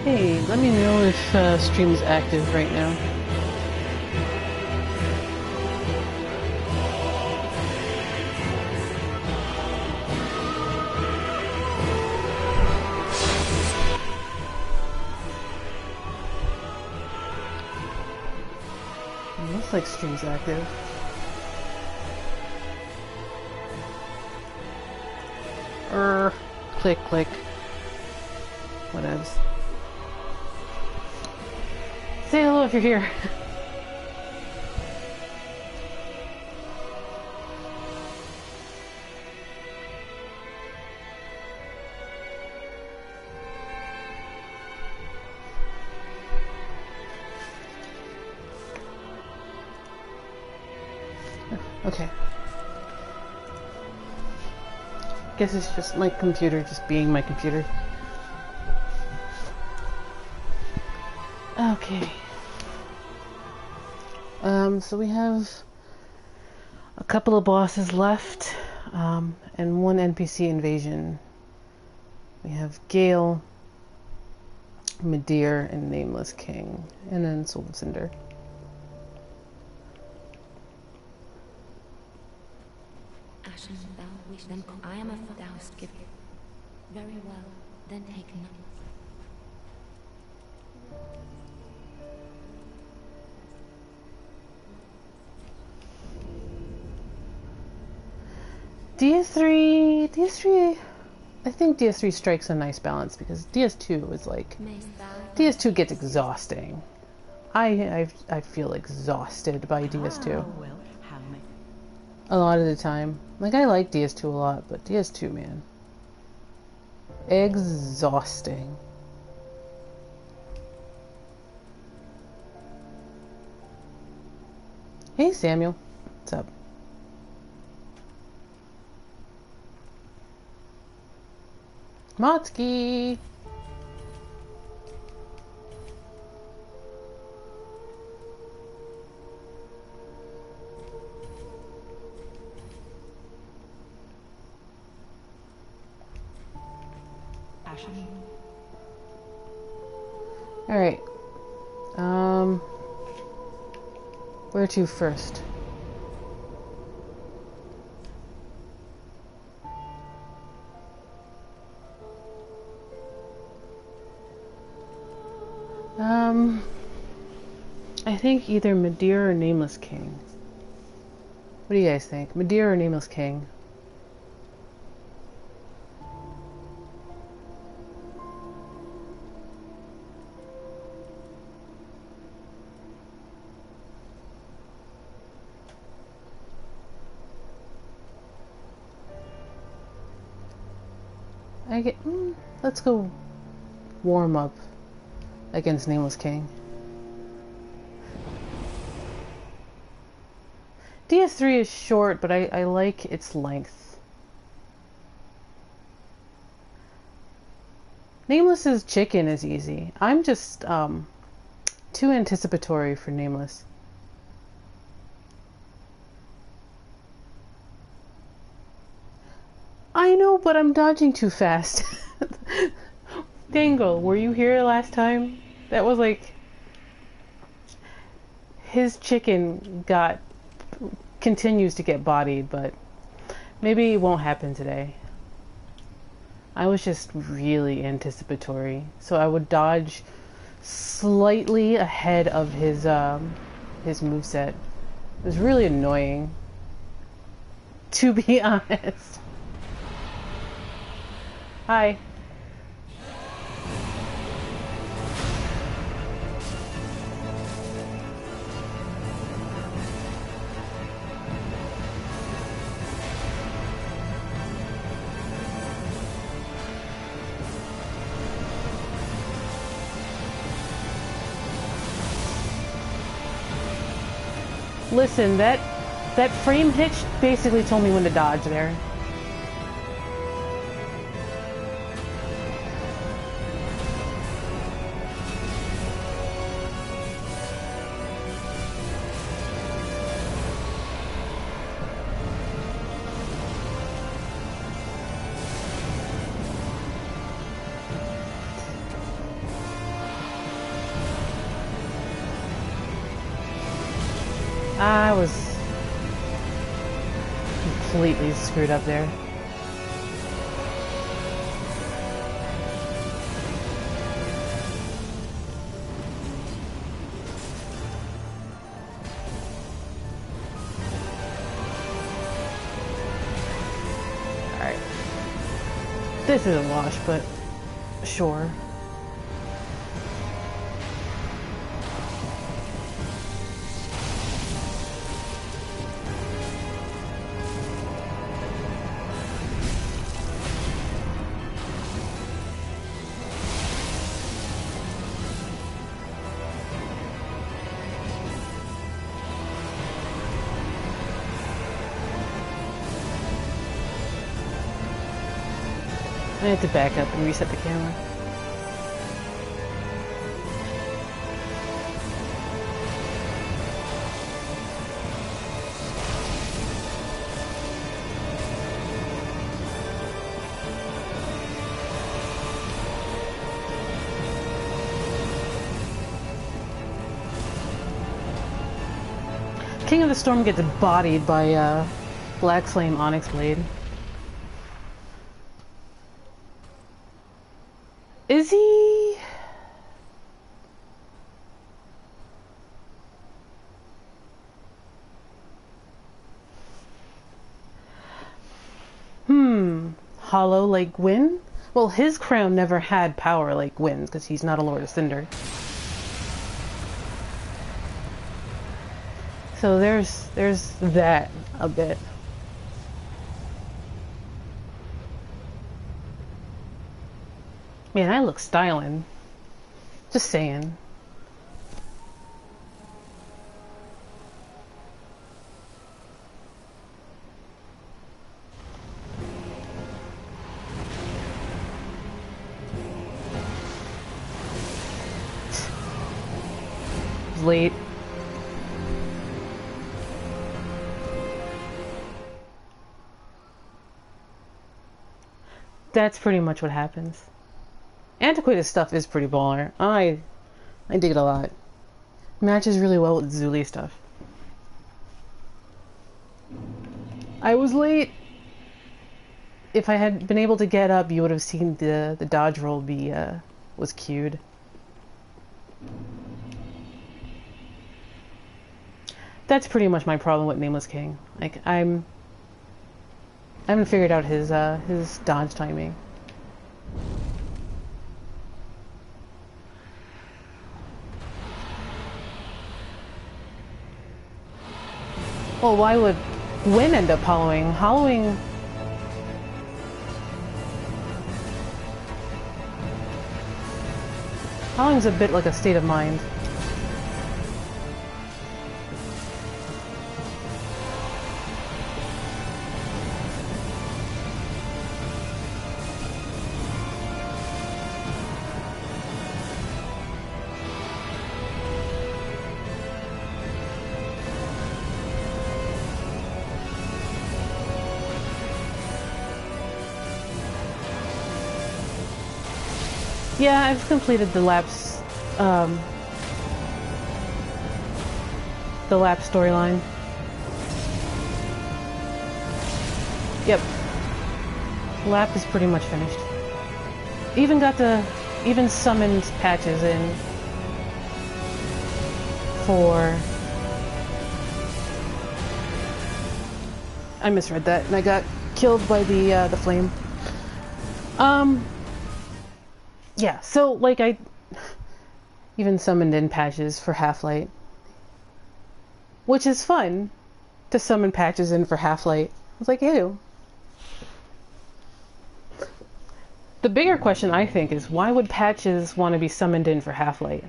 Hey, let me know if stream's active right now. It looks like stream's active. Click, click. Whatevs. Say hello if you're here. Okay. Guess it's just my computer just being my computer. Okay. So we have a couple of bosses left, and one NPC invasion. We have Gale, Medeer, and Nameless King, and then Soul of Cinder. Ashen, thou wish them I am a thou give. Very well, then take none. DS3, I think DS3 strikes a nice balance because DS2 is like, DS2 gets exhausting. I feel exhausted by DS2. A lot of the time. Like, I like DS2 a lot, but DS2, man. Exhausting. Hey, Samuel. What's up? Motsky! Alright. Where to first? I think either Medeer or Nameless King. What do you guys think? Medeer or Nameless King? Let's go warm up against Nameless King. DS3 is short, but I like its length. Nameless's chicken is easy. I'm just too anticipatory for Nameless. I know, but I'm dodging too fast. Dangle, were you here last time? That was like... His chicken continues to get bodied, but maybe it won't happen today. I was just really anticipatory, so I would dodge slightly ahead of his moveset. It was really annoying, to be honest. Hi. Listen, that frame hitch basically told me when to dodge there. I was completely screwed up there. Alright. This is a wash, but sure. I have to back up and reset the camera. King of the Storm gets bodied by Black Flame Onyx Blade. Is he? Hollow like Gwyn? Well, his crown never had power like Gwyn's because he's not a Lord of Cinder. So there's that a bit. Man, I look styling. Just saying. It's late. That's pretty much what happens. Antiquated stuff is pretty baller. I dig it a lot. Matches really well with Zuli stuff. I was late. If I had been able to get up, you would have seen the dodge roll be was queued. That's pretty much my problem with Nameless King. Like I haven't figured out his dodge timing. Well, why would Gwyn end up hollowing? Hollowing's a bit like a state of mind. Yeah, I've completed the lapse storyline. Yep. Lap is pretty much finished. Even summoned patches in for... I misread that and I got killed by the flame. Yeah, so, like, I even summoned in patches for Halflight. Which is fun, to summon patches in for Halflight. I was like, ew. The bigger question, I think, is why would patches want to be summoned in for Halflight?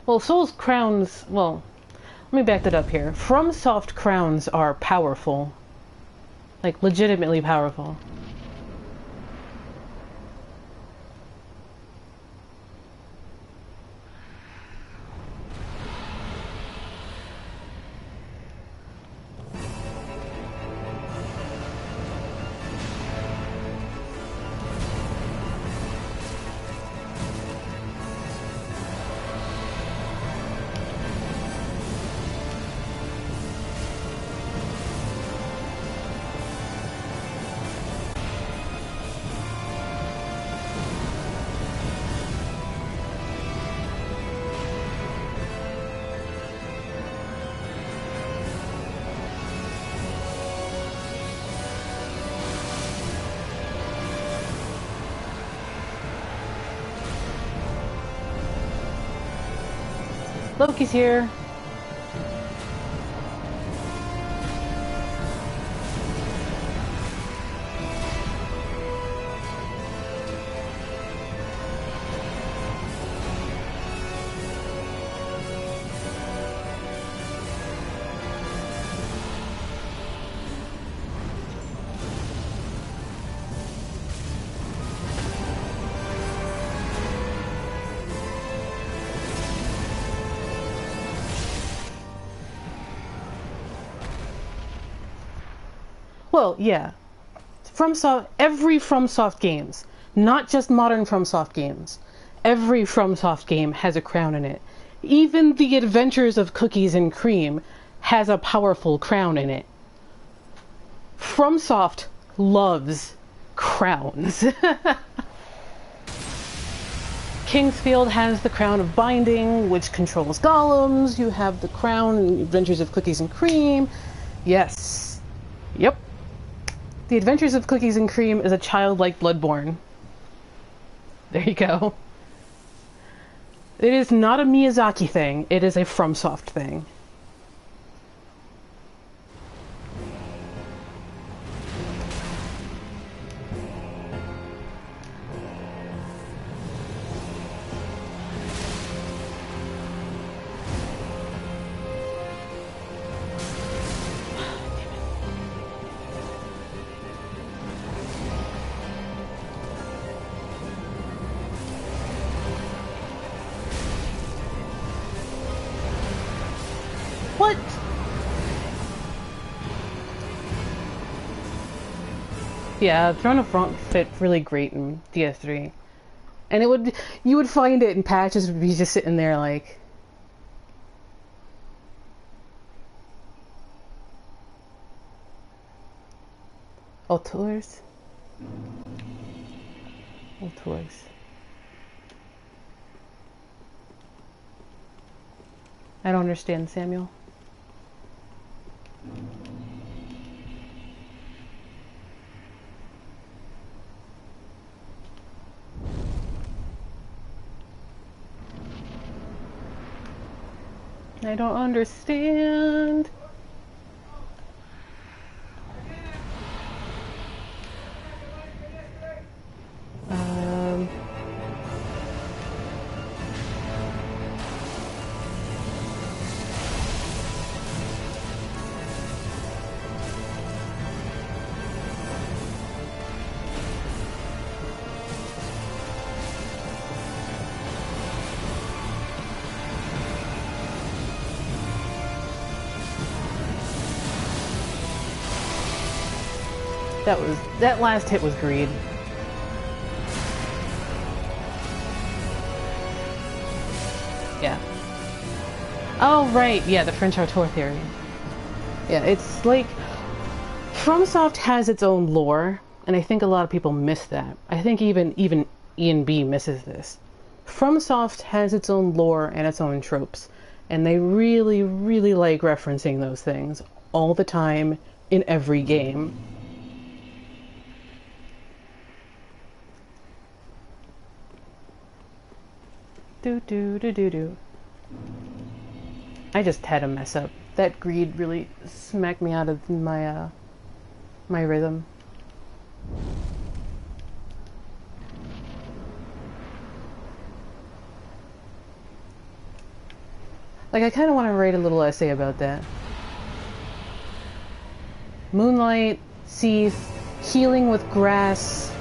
Well, Soul's crowns, well, let me back that up here. FromSoft crowns are powerful. Like, legitimately powerful. Loki's here. Well, yeah. Every FromSoft games, not just modern FromSoft games, every FromSoft game has a crown in it. Even The Adventures of Cookies and Cream has a powerful crown in it. FromSoft loves crowns. Kingsfield has the Crown of Binding, which controls golems. You have the crown in Adventures of Cookies and Cream. Yes. Yep. The Adventures of Cookies and Cream is a childlike Bloodborne. There you go. It is not a Miyazaki thing. It is a FromSoft thing. What? Yeah, Throne of Front fit really great in DS3. And you would find it in patches would be just sitting there like... Auteurs? Auteurs. I don't understand, Samuel. I don't understand. That last hit was greed. Yeah. Oh, right. Yeah, the French auteur theory. Yeah, it's like... FromSoft has its own lore, and I think a lot of people miss that. I think even Ian B misses this. FromSoft has its own lore and its own tropes, and they really, really like referencing those things all the time in every game. Do. I just had a mess up. That greed really smacked me out of my my rhythm. Like, I kind of want to write a little essay about that. Moonlight, Seath, healing with grass,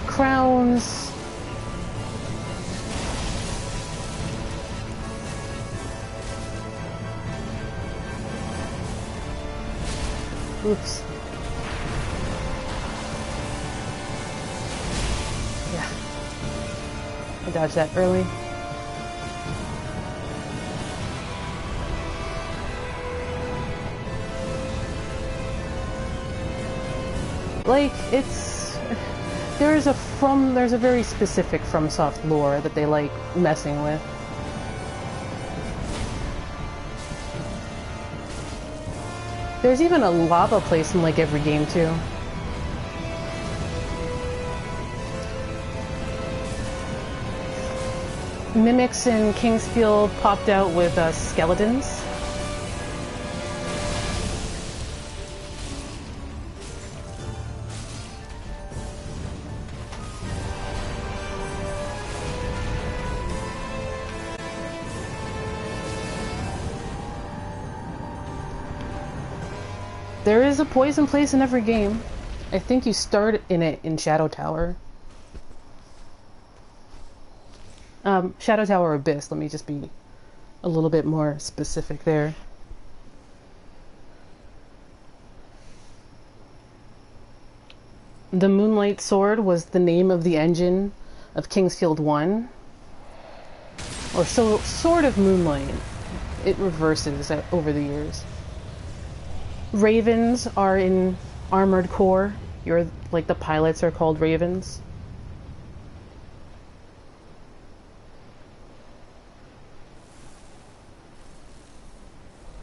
crowns. Oops. Yeah. I dodged that early. Like, there's a very specific FromSoft lore that they like messing with. There's even a lava place in like every game too. Mimics in Kingsfield popped out with skeletons. There is a poison place in every game. I think you start in it in Shadow Tower. Shadow Tower Abyss, let me just be a little bit more specific there. The Moonlight Sword was the name of the engine of Kingsfield 1. Or so, sort of Moonlight. It reverses over the years. Ravens are in Armored Core. Like the pilots are called Ravens.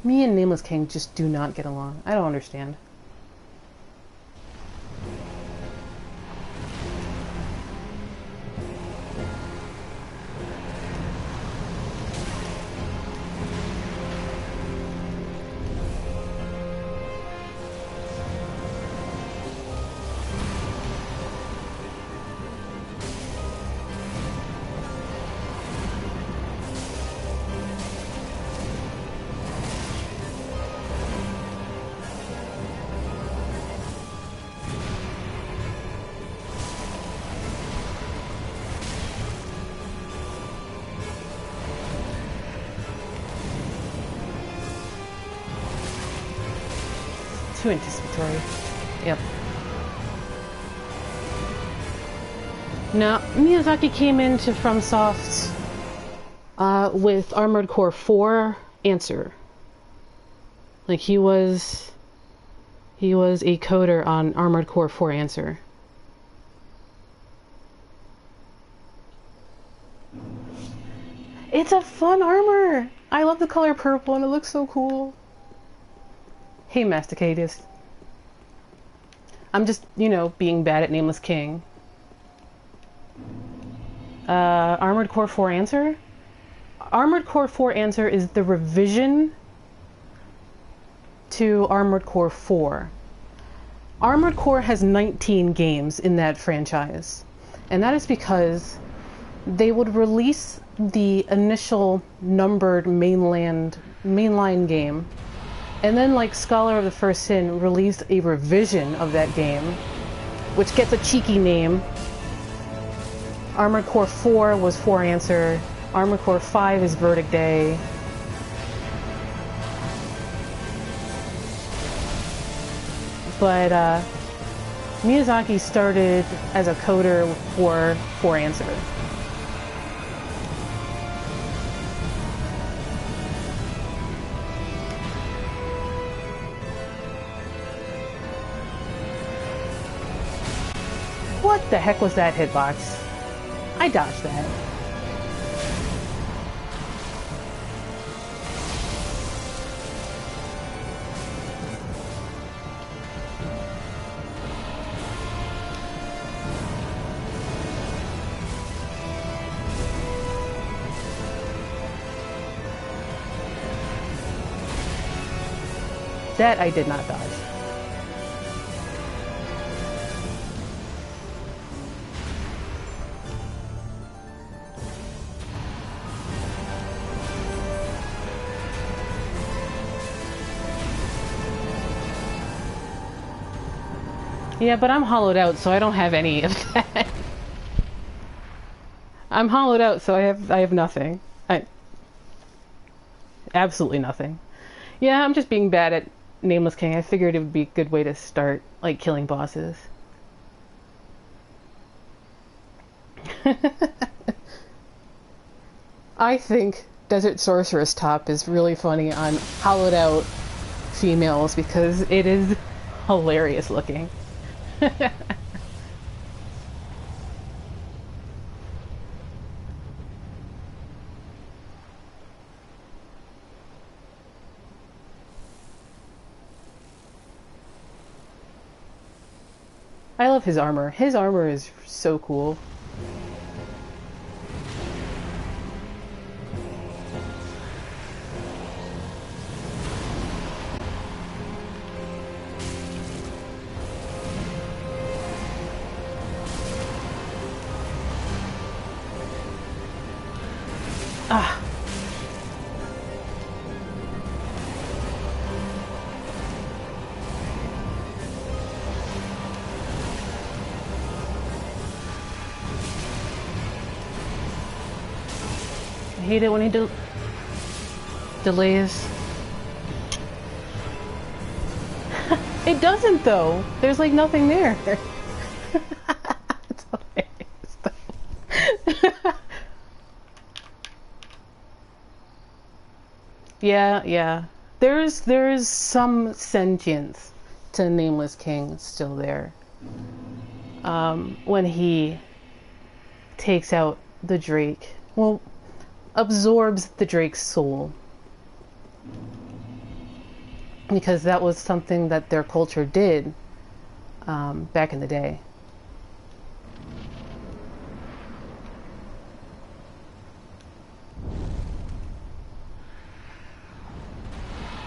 Me and Nameless King just do not get along. I don't understand. Too anticipatory. Yep. Now, Miyazaki came into FromSoft with Armored Core 4 Answer. Like he was a coder on Armored Core 4 Answer. It's a fun armor! I love the color purple and it looks so cool. Hey, Masticatist. I'm just, being bad at Nameless King. Armored Core 4 Answer? Armored Core 4 Answer is the revision to Armored Core 4. Armored Core has 19 games in that franchise. And that is because they would release the initial numbered mainline game. And then, like Scholar of the First Sin released a revision of that game, which gets a cheeky name. Armored Core 4 was 4 Answer. Armored Core 5 is Verdict Day. But Miyazaki started as a coder for 4 Answer. What the heck was that hitbox? I dodged that. That I did not dodge. Yeah, but I'm hollowed out, so I don't have any of that. I'm hollowed out, so I have nothing. Absolutely nothing. Yeah, I'm just being bad at Nameless King. I figured it would be a good way to start, like, killing bosses. I think Desert Sorceress Top is really funny on hollowed out females because it is hilarious looking. I love his armor. His armor is so cool. Ah. I hate it when he delays. It doesn't though. There's like nothing there. It's hilarious though. Yeah. There's some sentience to Nameless King still there. When he takes out the Drake. Well, absorbs the Drake's soul. Because that was something that their culture did back in the day.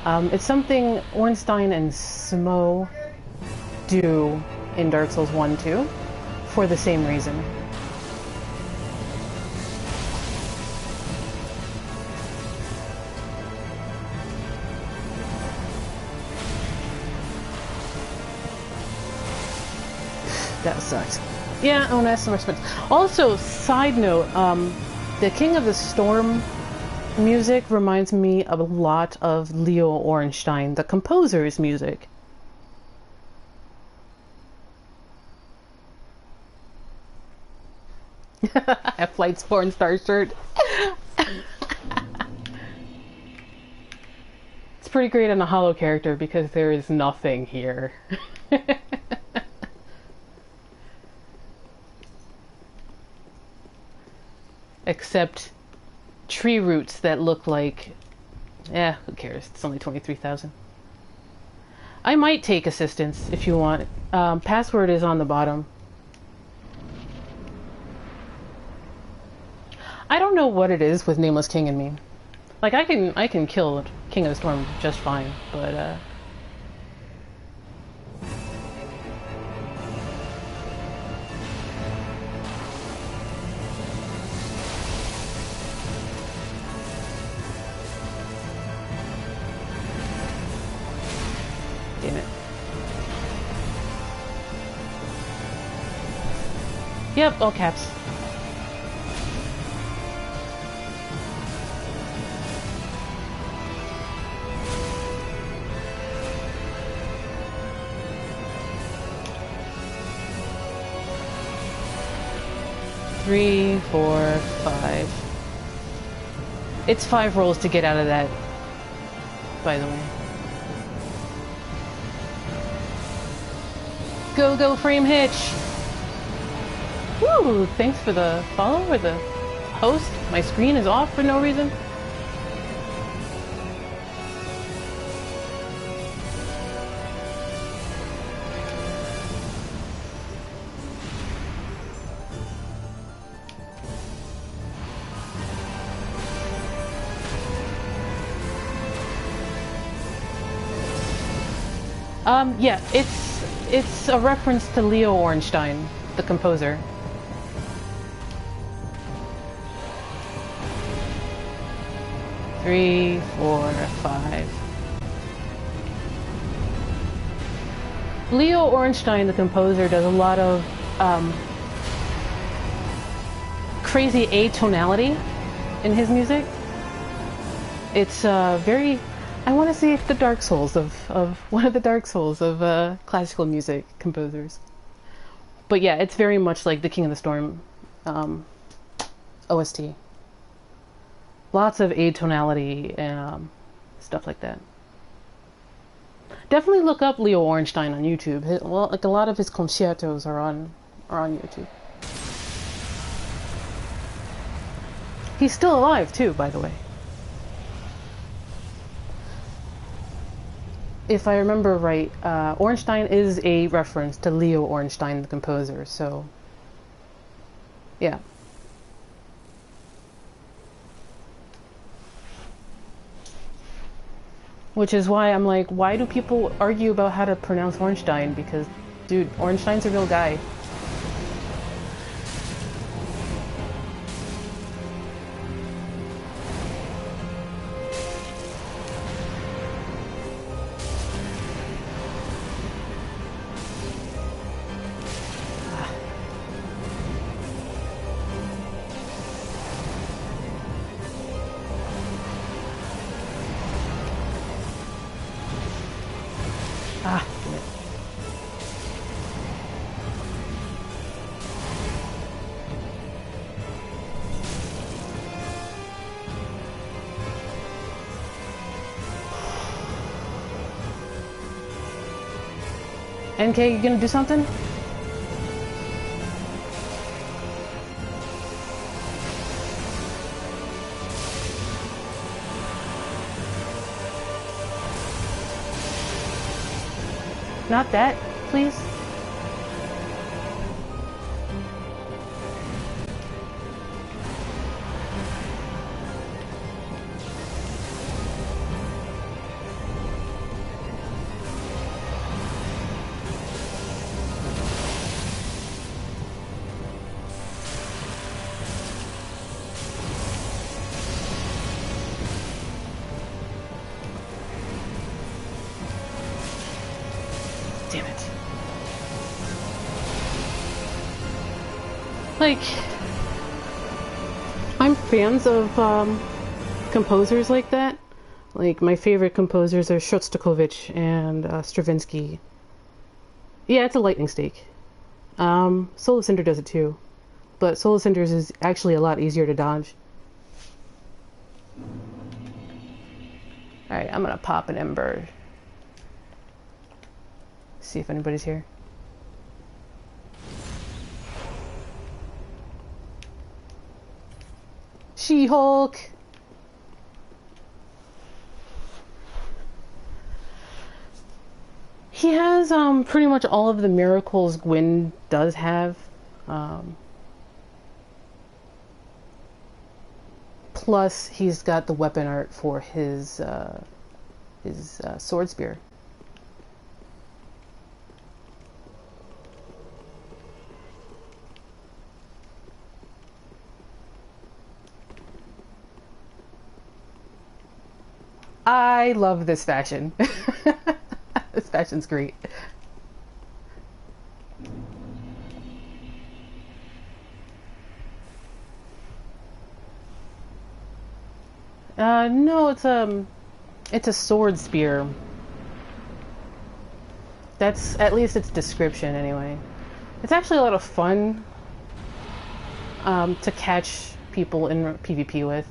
It's something Ornstein and Smo do in Dark Souls 1 too, for the same reason. That sucks. Yeah, oh, that's some respect. Also, side note, the King of the Storm music reminds me of a lot of Leo Ornstein, the composer's music. Halflight's porn star shirt. It's pretty great on a hollow character because there is nothing here. Except tree roots that look like... who cares? It's only 23,000. I might take assistance if you want. Password is on the bottom. I don't know what it is with Nameless King and me. Like, I can kill King of the Storm just fine, but damn it. Yep, all caps. Three, 4, 5. It's 5 rolls to get out of that, by the way. Go, frame hitch! Woo! Thanks for the follow or the host. My screen is off for no reason. Yeah, it's a reference to Leo Ornstein, the composer. Three, 4, 5. Leo Ornstein, the composer, does a lot of crazy atonality in his music. It's very... I want to see if the Dark Souls of one of the Dark Souls of classical music composers. But yeah, it's very much like the King of the Storm OST. Lots of atonality and stuff like that. Definitely look up Leo Ornstein on YouTube. Well, like a lot of his concertos are on YouTube. He's still alive too, by the way. If I remember right, Ornstein is a reference to Leo Ornstein, the composer, so yeah. Which is why I'm like, why do people argue about how to pronounce Ornstein? Because, dude, Ornstein's a real guy. Ah, damn it. NK, you gonna do something? Not that, please. Damn it. Like, I'm fans of composers like that. Like, my favorite composers are Shostakovich and Stravinsky. Yeah, it's a lightning stake. Solar Cinder does it too. But Solar Cinders is actually a lot easier to dodge. Alright, I'm gonna pop an ember. See if anybody's here. She-Hulk! He has pretty much all of the miracles Gwyn does have. Plus, he's got the weapon art for his sword spear. I love this fashion. This fashion's great. No, it's a sword spear. That's at least its description anyway. It's actually a lot of fun to catch people in PvP with.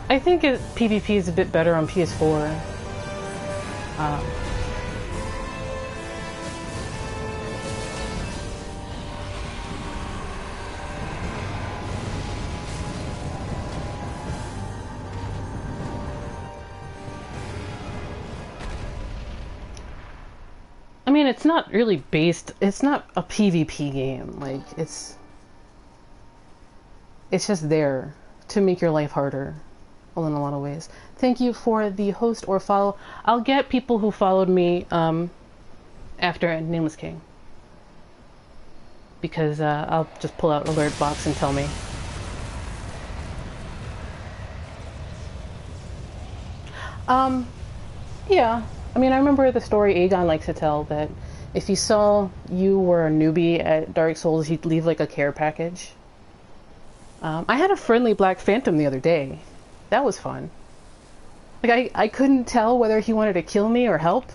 I think PvP is a bit better on PS4. I mean, it's not really based. It's not a PvP game. Like it's just there to make your life harder. Well, in a lot of ways. Thank you for the host or follow. I'll get people who followed me after Nameless King. Because I'll just pull out alert box and tell me. Yeah. I mean, I remember the story Aegon likes to tell that if he saw you were a newbie at Dark Souls, he'd leave like a care package. I had a friendly Black Phantom the other day. That was fun. Like, I couldn't tell whether he wanted to kill me or help.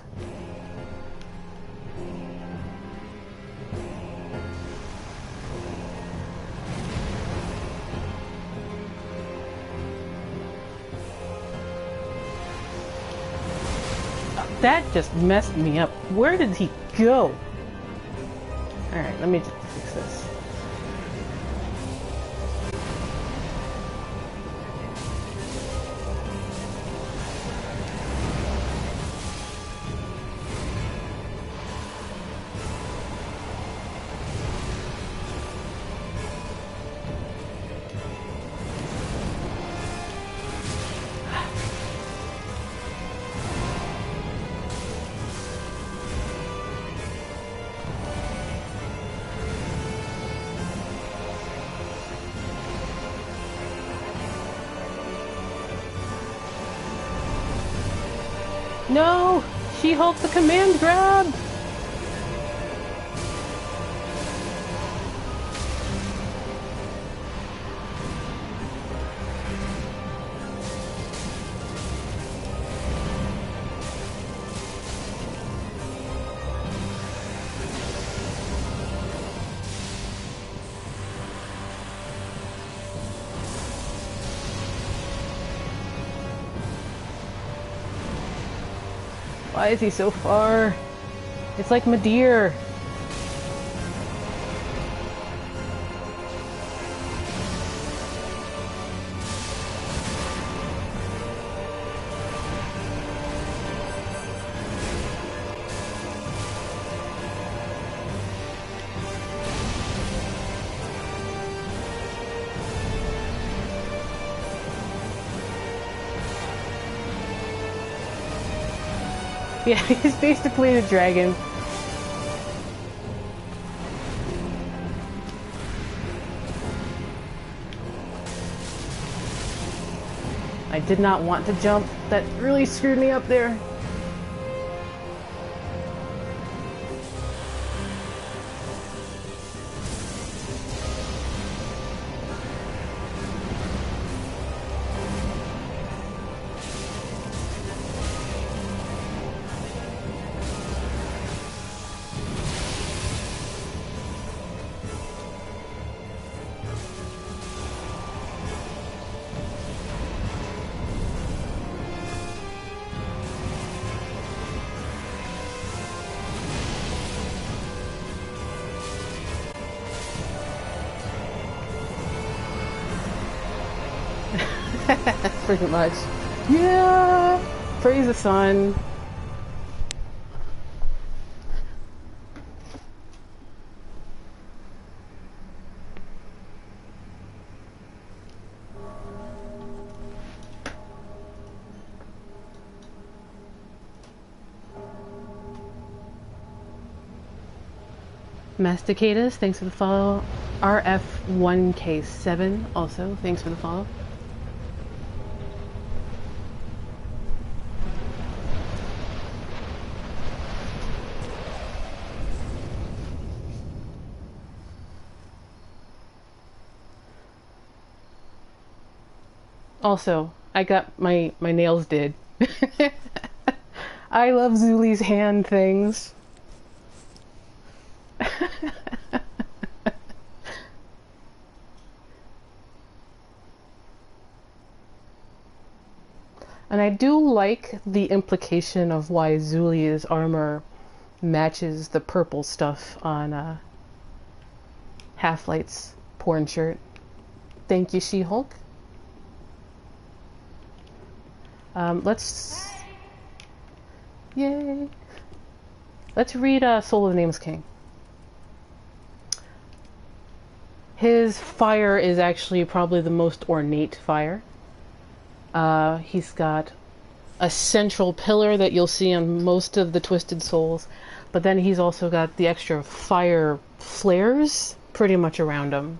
That just messed me up. Where did he go? Alright, let me just fix this. No! She-Hulk the command grab! Why is he so far? It's like Madeir. Yeah, he's basically the dragon. I did not want to jump. That really screwed me up there. Pretty much. Yeah! Praise the sun. Masticatus, thanks for the follow. RF1K7 also, thanks for the follow. Also, I got my nails did. I love Zuli's hand things. And I do like the implication of why Zuli's armor matches the purple stuff on Halflight's porn shirt. Thank you, She-Hulk. Yay! Let's read Soul of the Nameless King. His fire is actually probably the most ornate fire. He's got a central pillar that you'll see on most of the Twisted Souls, but then he's also got the extra fire flares pretty much around him.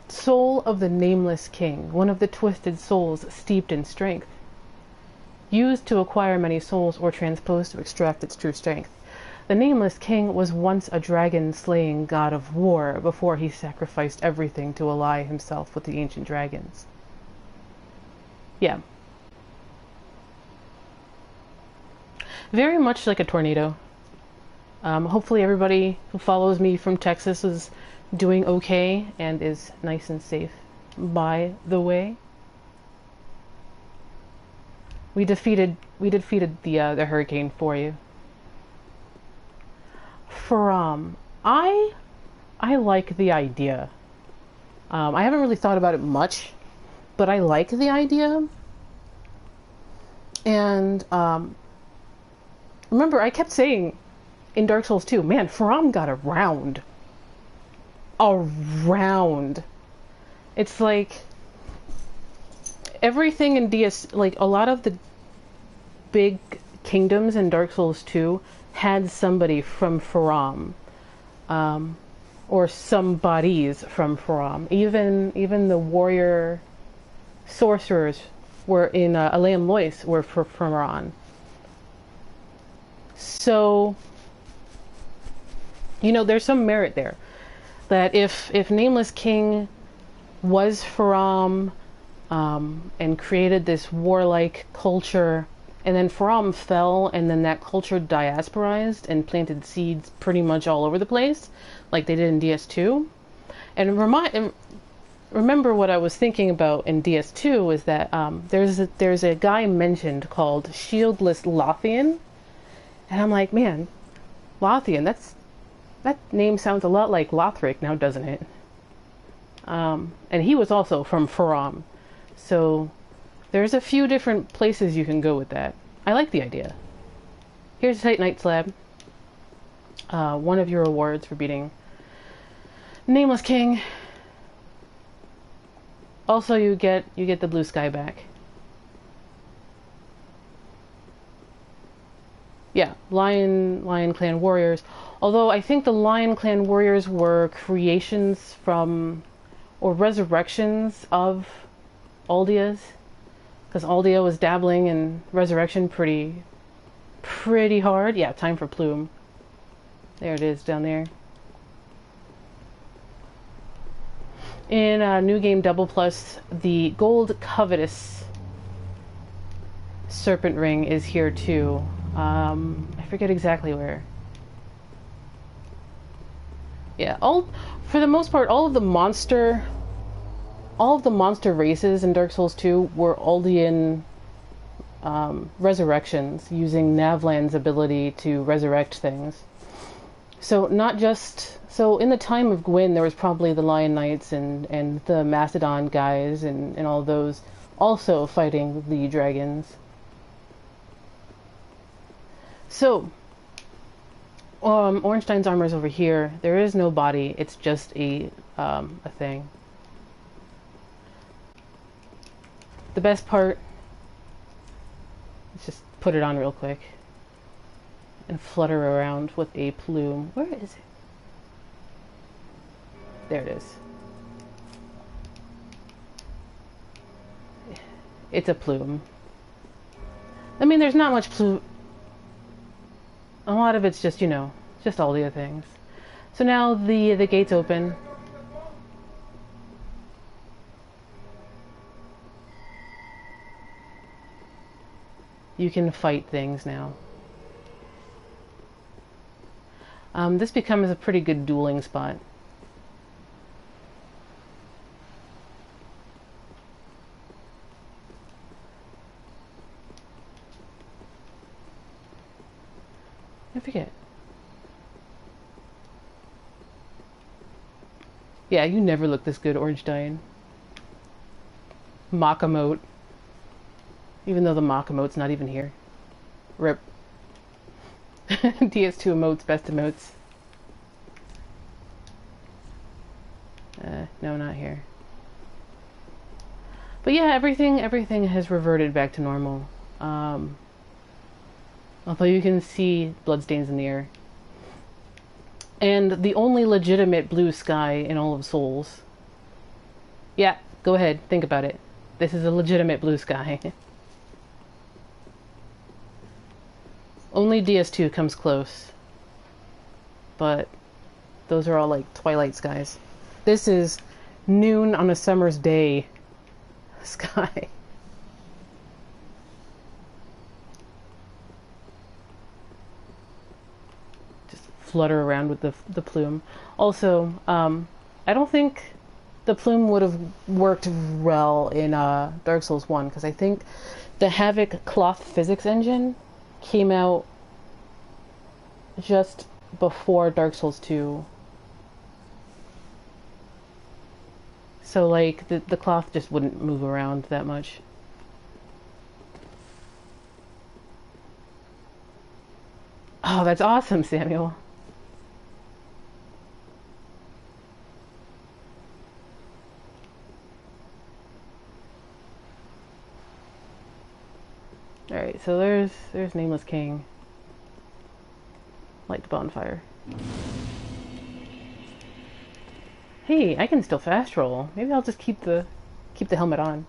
Soul of the Nameless King, one of the Twisted Souls steeped in strength. Used to acquire many souls or transposed to extract its true strength. The Nameless King was once a dragon-slaying god of war before he sacrificed everything to ally himself with the ancient dragons. Yeah. Very much like a tornado. Hopefully everybody who follows me from Texas is doing okay and is nice and safe, by the way. we defeated the hurricane for you. From I like the idea. I haven't really thought about it much, but I like the idea. And remember, I kept saying in Dark Souls 2, man, Faram got around. Around. It's like everything in DS, like a lot of the big kingdoms in Dark Souls 2 had somebody from Faram. Or some bodies from Faram. Even the warrior sorcerers were in Aleum Lois were from Faram. So, there's some merit there. That if Nameless King was Faram and created this warlike culture, and then Faram fell, and then that culture diasporized and planted seeds pretty much all over the place, like they did in DS2. And remember what I was thinking about in DS2 is that there's a guy mentioned called Shieldless Lothian, and I'm like, man, Lothian, that name sounds a lot like Lothric now, doesn't it? And he was also from Faram, so there's a few different places you can go with that. I like the idea. Here's a Titanite slab. One of your rewards for beating Nameless King. Also, you get the blue sky back. Yeah, Lion Clan warriors. Although I think the Lion Clan warriors were creations from, or resurrections of Aldea's, because Aldea was dabbling in resurrection pretty hard. Yeah, time for Plume. There it is down there. In New Game Double Plus, the Gold Covetous Serpent Ring is here too. I forget exactly where. Yeah, for the most part, all of the monster races in Dark Souls 2 were Aldean resurrections, using Navlan's ability to resurrect things. So in the time of Gwyn, there was probably the Lion Knights and the Macedon guys and all those also fighting the dragons. So, Ornstein's armor is over here. There is no body. It's just a thing. The best part, let's just put it on real quick and flutter around with a plume. Where is it? There it is. It's a plume. I mean, there's not much plume. A lot of it's just, just all the other things. So now the gate's open. You can fight things now. This becomes a pretty good dueling spot. I forget. Yeah, you never look this good, Orange Dine. Mock emote. Even though the mock emote's not even here. RIP. DS2 emotes, best emotes. No, not here. But yeah, everything has reverted back to normal. Although you can see bloodstains in the air. And the only legitimate blue sky in all of Souls. Yeah, go ahead, think about it. This is a legitimate blue sky. Only DS2 comes close. But those are all like twilight skies. This is noon on a summer's day sky. Just flutter around with the plume. Also, I don't think the plume would have worked well in Dark Souls 1, because I think the Havoc cloth physics engine came out just before Dark Souls 2. So, like, the cloth just wouldn't move around that much. Oh, that's awesome, Samuel. Alright, so there's Nameless King. Light the bonfire. Hey, I can still fast roll. Maybe I'll just keep the helmet on.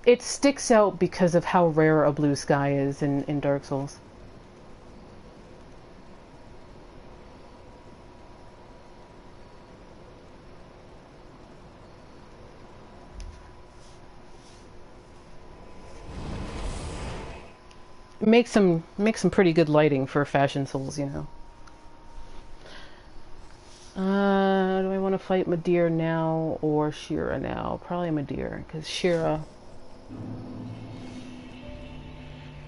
It sticks out because of how rare a blue sky is in Dark Souls. Makes some pretty good lighting for Fashion Souls, you know. Do I want to fight Madeir now or Shira now? Probably Madeir, because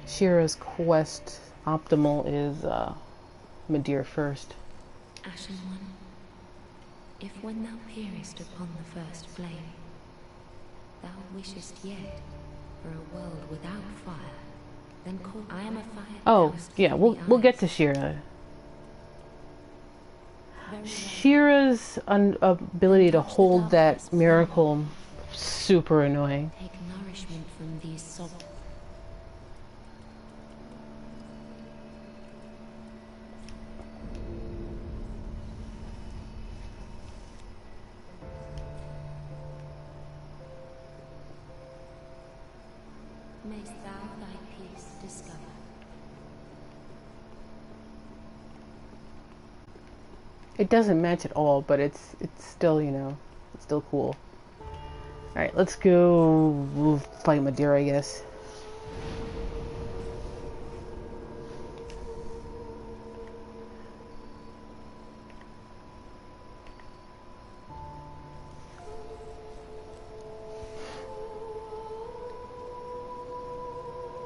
Shira's quest optimal is Madeir first. Ashen One, if when thou peerest upon the first flame, thou wishest yet for a world without fire, then call I am a fire. Oh, yeah, we'll get to Shira. Shira's ability to hold that miracle, super annoying. Take nourishment from these soul. Mayst thou thy peace discover. It doesn't match at all, but it's still, you know, it's still cool. Alright, let's go fight Madeir, I guess.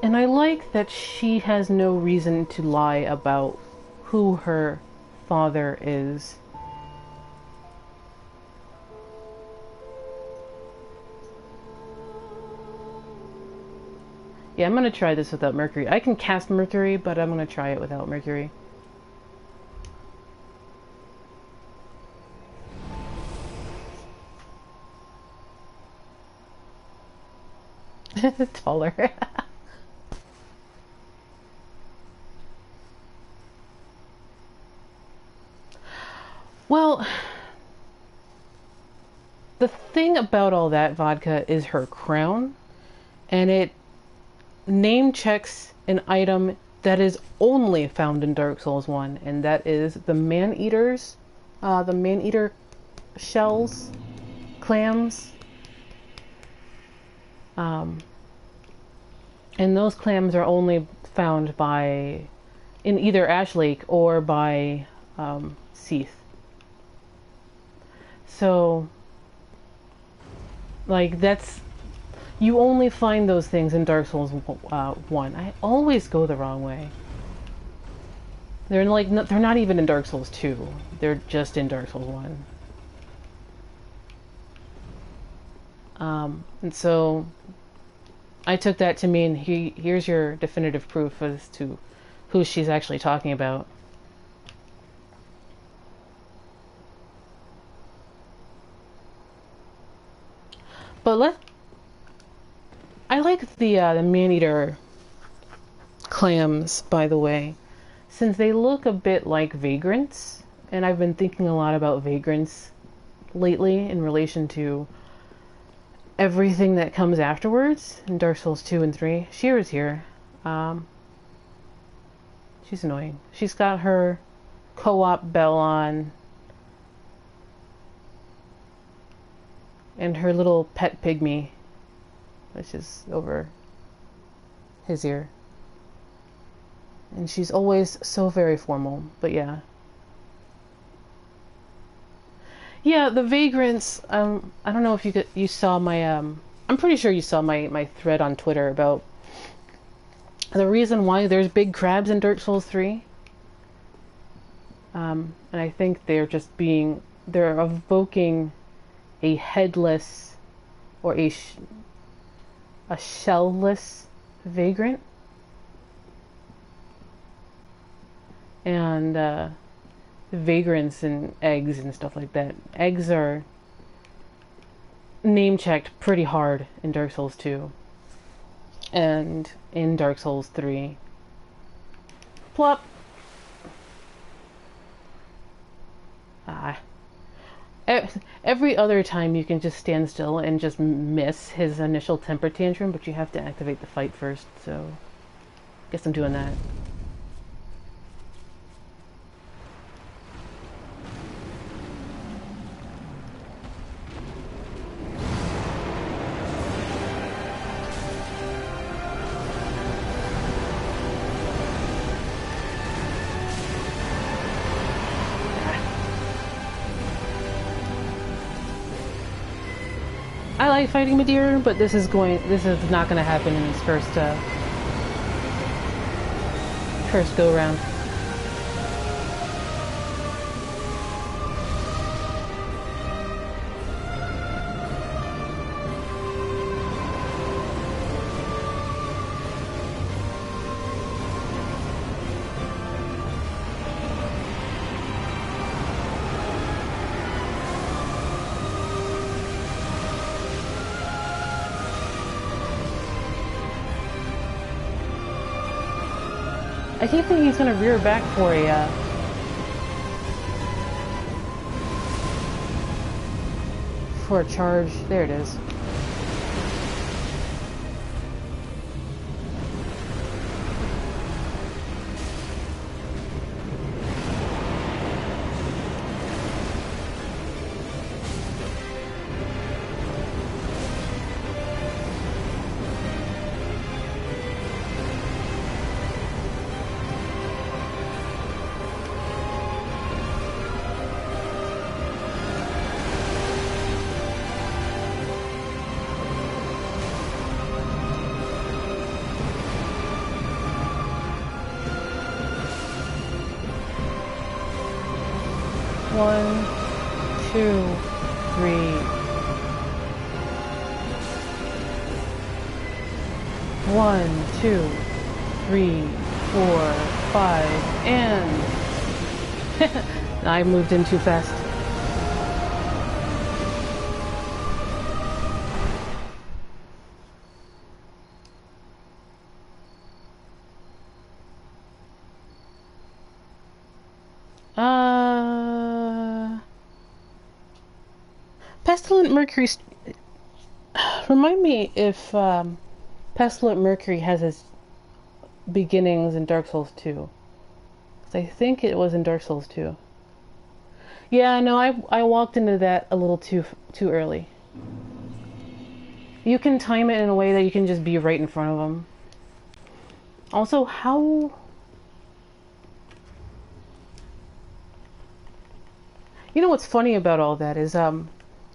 And I like that she has no reason to lie about who her father is. Yeah, I'm gonna try this without Mercury. I can cast Mercury, but I'm gonna try it without Mercury. Taller. Well, the thing about all that vodka is her crown, and it name checks an item that is only found in Dark Souls 1, and that is the man-eater shells, clams. And those clams are only found in either Ash Lake or by Seath. So, like, you only find those things in Dark Souls 1. I always go the wrong way. They're not even in Dark Souls 2. They're just in Dark Souls 1. And so I took that to mean here's your definitive proof as to who she's actually talking about. But I like the man-eater clams, by the way, since they look a bit like vagrants, and I've been thinking a lot about vagrants lately in relation to everything that comes afterwards in Dark Souls 2 and 3. Shira's here. She's annoying. She's got her co-op bell on and her little pet pygmy, which is over his ear. And she's always so very formal, but yeah. Yeah, the vagrants, I don't know if you saw my, I'm pretty sure you saw my thread on Twitter about the reason why there's big crabs in Dark Souls 3. And I think they're evoking a headless or a shellless vagrant. And vagrants and eggs and stuff like that. Eggs are name checked pretty hard in Dark Souls 2 and in Dark Souls 3. Plop. Every other time you can just stand still and just miss his initial temper tantrum, but you have to activate the fight first, so guess I'm doing that. I like fighting Madeira, but this is not gonna happen in this first go round. I keep thinking he's gonna rear back for a charge. There it is. One, two, three. One, two, three, 4, 5, and I moved in too fast. Pestilent Mercury. Remind me if Pestilent Mercury has its beginnings in Dark Souls 2. 'Cause I think it was in Dark Souls 2. Yeah, no, I walked into that a little too early. You can time it in a way that you can just be right in front of them. Also, how... You know what's funny about all that is,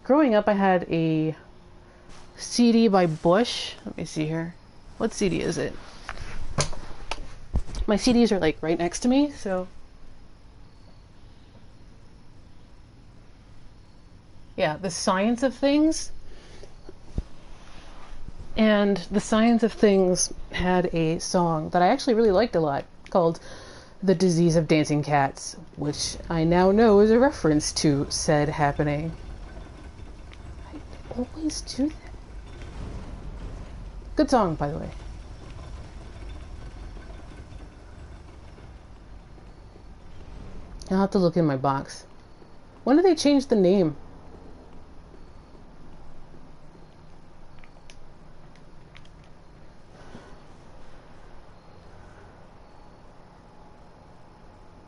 growing up I had a CD by Bush. Let me see here. What CD is it? My CDs are like right next to me, so... Yeah, The Science of Things. And The Science of Things had a song that I actually really liked a lot called The Disease of Dancing Cats, which I now know is a reference to said happening. I always do that. Good song, by the way. I'll have to look in my box. When did they change the name?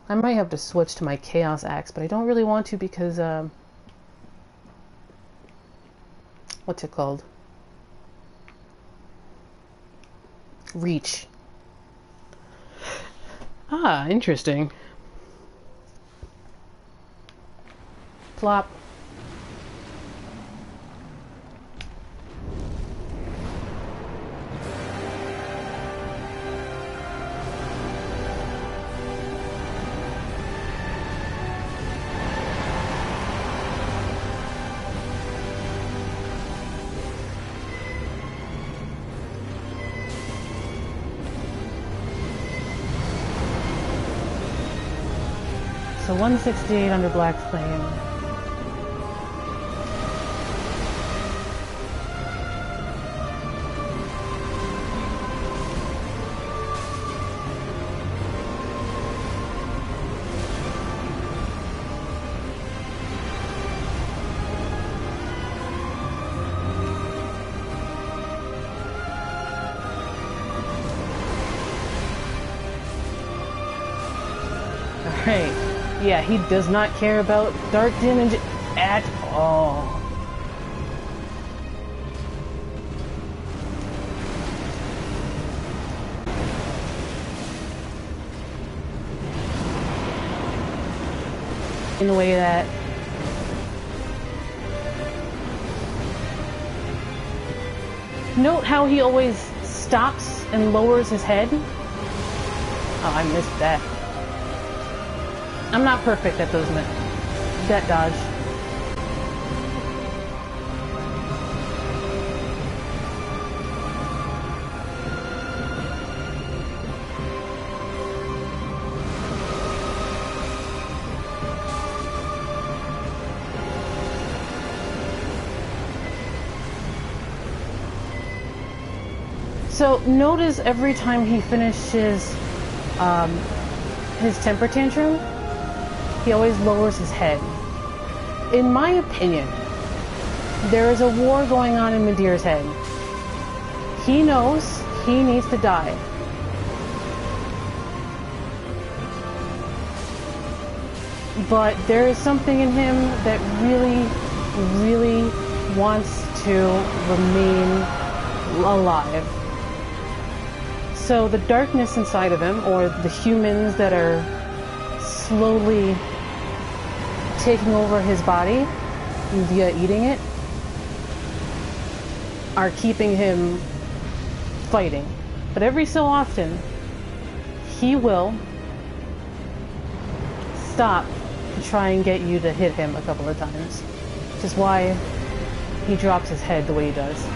I might have to switch to my Chaos Axe, but I don't really want to because, what's it called? Reach. Ah, interesting. Flop. So 168 under Black's claim. Alright. Yeah, he does not care about dark damage at all. In the way that note how he always stops and lowers his head. Oh, I missed that. I'm not perfect at those that dodge. So notice every time he finishes his temper tantrum, he always lowers his head. In my opinion, there is a war going on in Medeir's head. He knows he needs to die. But there is something in him that really, really wants to remain alive. So the darkness inside of him, or the humans that are slowly taking over his body via eating it, are keeping him fighting. But every so often, he will stop to try and get you to hit him a couple of times. Which is why he drops his head the way he does.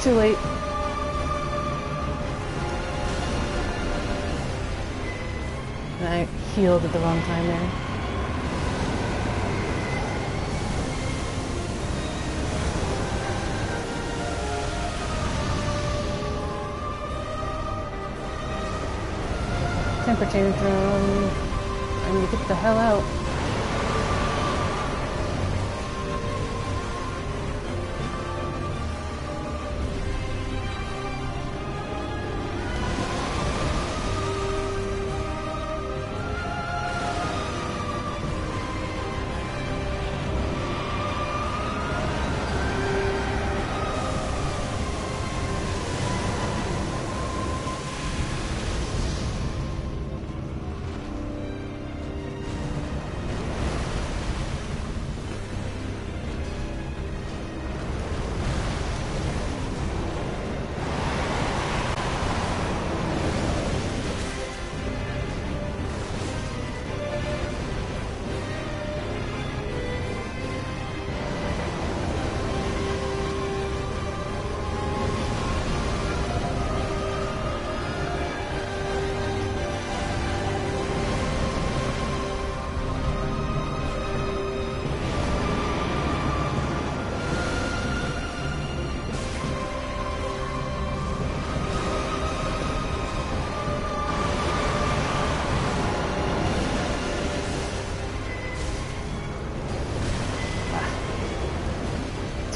Too late. I healed at the wrong time there. Temper tantrum. I need to get the hell out.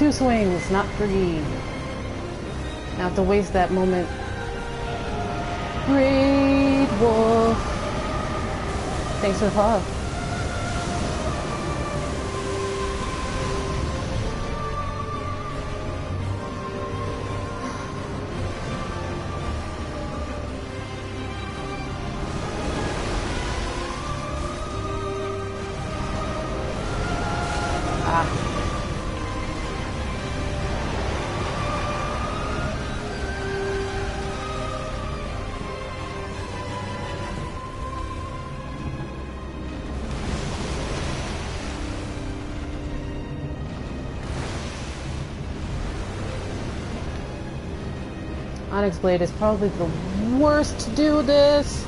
2 swings, not 3. Now have to waste that moment. Great Wolf. Thanks for the follow. Onyx Blade is probably the worst to do this.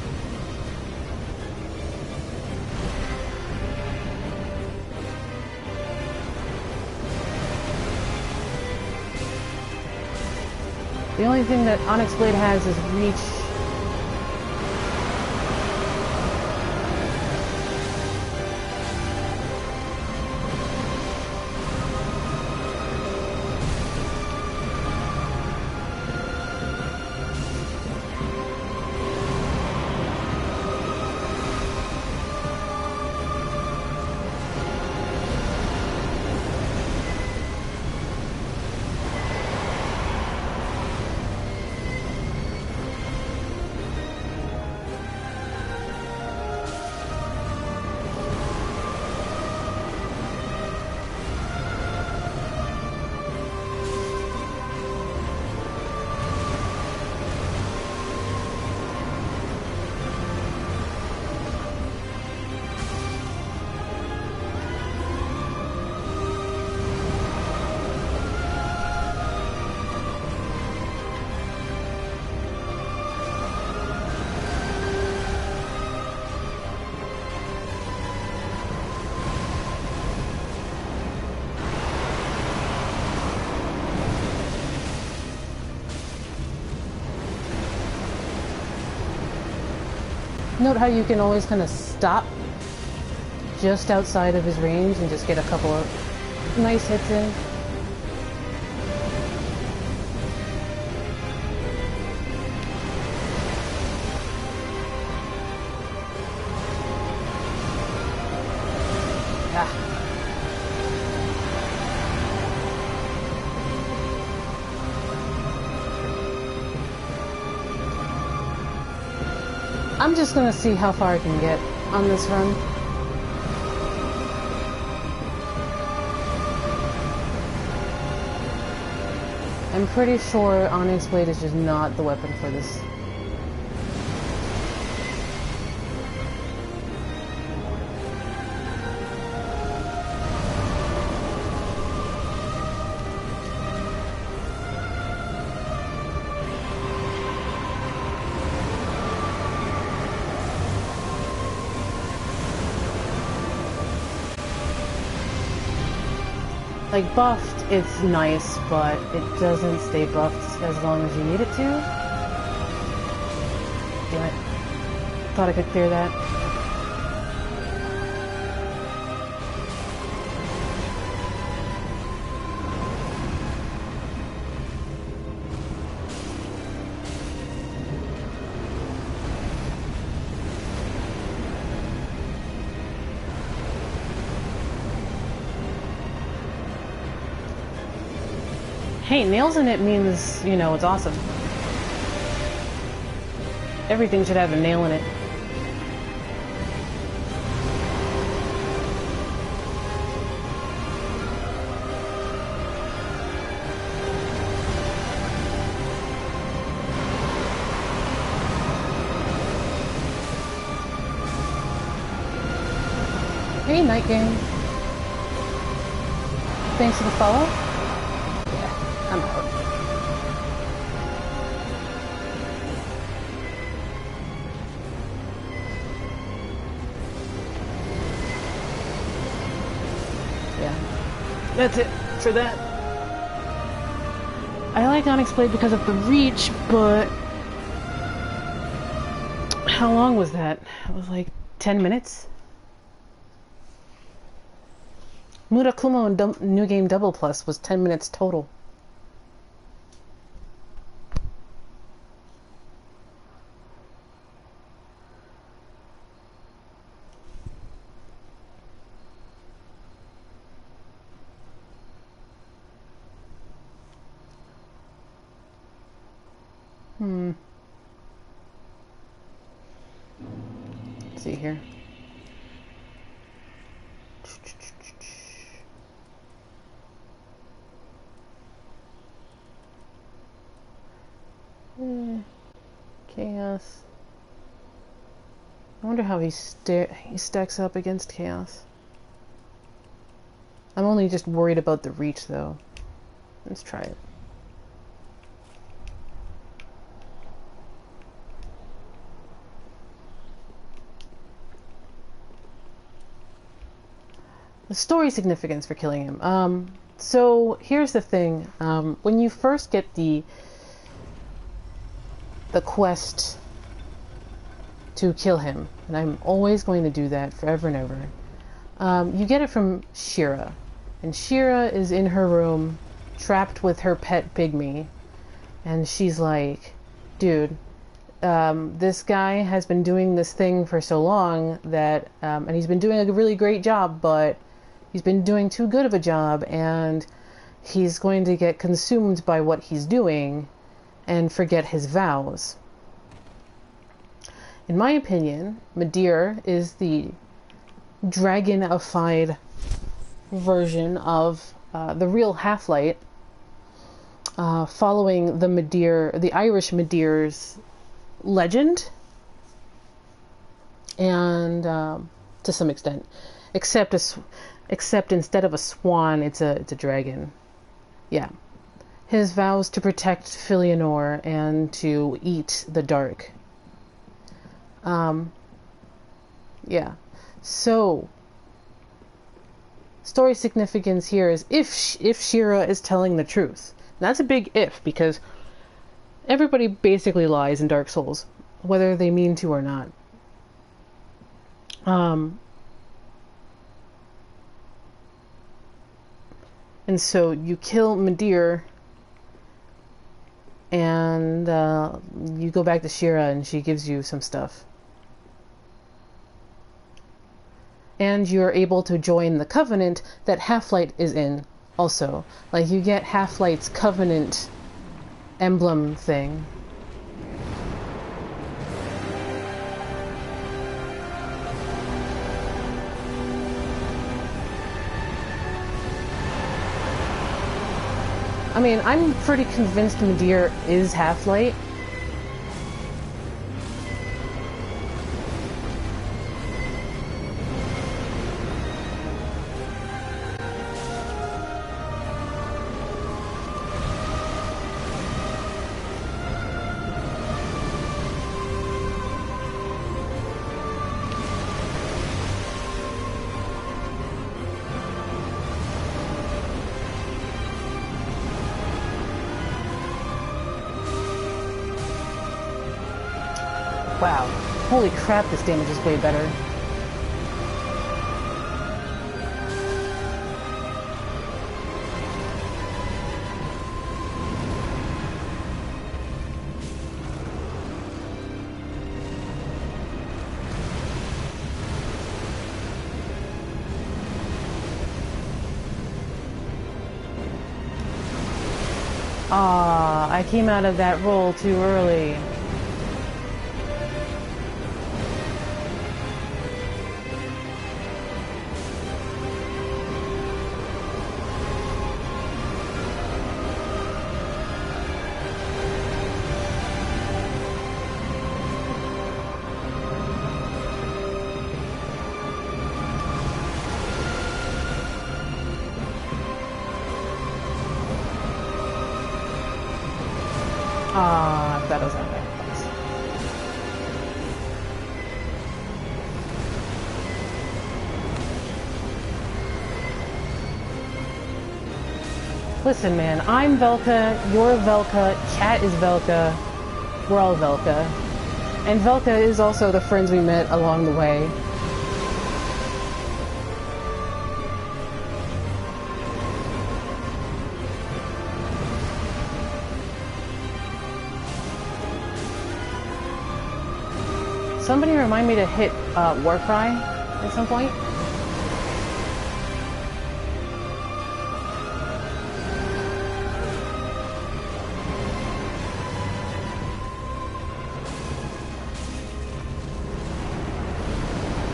The only thing that Onyx Blade has is reach. Note how you can always kind of stop just outside of his range and just get a couple of nice hits in. I'm just gonna see how far I can get on this run. I'm pretty sure Onyx Blade is just not the weapon for this. Like, buffed, it's nice, but it doesn't stay buffed as long as you need it to. Damn it. Thought I could clear that. Hey, nails in it means, you know, it's awesome. Everything should have a nail in it. Hey, Night Game. Thanks for the follow. I'm out. Yeah, that's it for that. I like Onyx Blade because of the reach, but how long was that? It was like 10 minutes? Murakumo and New Game Double Plus was 10 minutes total. Let's see here. Chaos. I wonder how he stacks up against Chaos. I'm only just worried about the reach, though. Let's try it. The story significance for killing him. So here's the thing. When you first get the quest to kill him, and I'm always going to do that forever and ever, you get it from Shira. And Shira is in her room, trapped with her pet pygmy. And she's like, dude, this guy has been doing this thing for so long that, and he's been doing a really great job, but he's been doing too good of a job, and he's going to get consumed by what he's doing and forget his vows. In my opinion, Midir is the dragonified version of the real Halflight, following the Irish Midir's legend, and to some extent, except instead of a swan, it's a dragon. Yeah. His vows to protect Filianor and to eat the dark. Yeah. So, story significance here is if Shira is telling the truth. And that's a big if, because everybody basically lies in Dark Souls, whether they mean to or not. And so you kill Midir, and you go back to Shira, and she gives you some stuff. And you're able to join the Covenant that Halflight is in, also. Like, you get Halflight's Covenant emblem thing. I mean, I'm pretty convinced Midir is Halflight. Wow. Holy crap, this damage is way better. Ah, I came out of that roll too early. Ah, that was not bad. Listen, man, I'm Velka, you're Velka, Cat is Velka, we're all Velka. And Velka is also the friends we met along the way. Somebody remind me to hit Warcry at some point.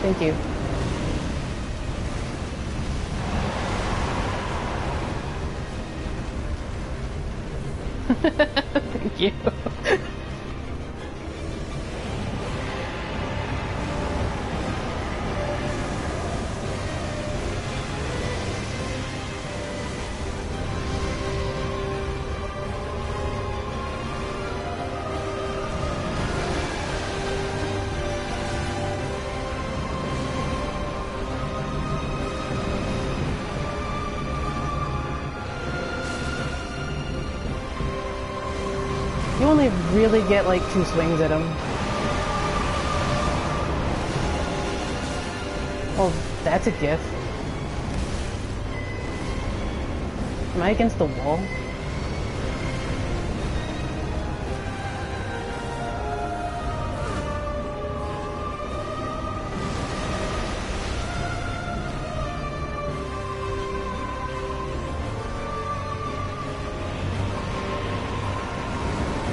Thank you. Thank you. You only really get like 2 swings at him. Oh, that's a gif. Am I against the wall?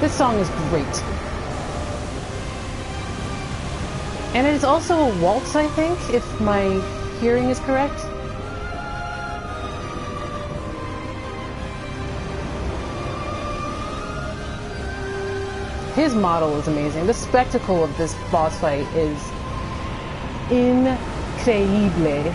This song is great. And it is also a waltz, I think, if my hearing is correct. His model is amazing. The spectacle of this boss fight is increíble.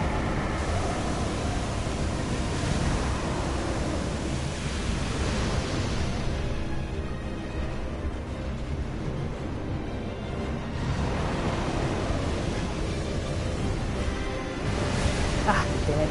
Ah, damn it.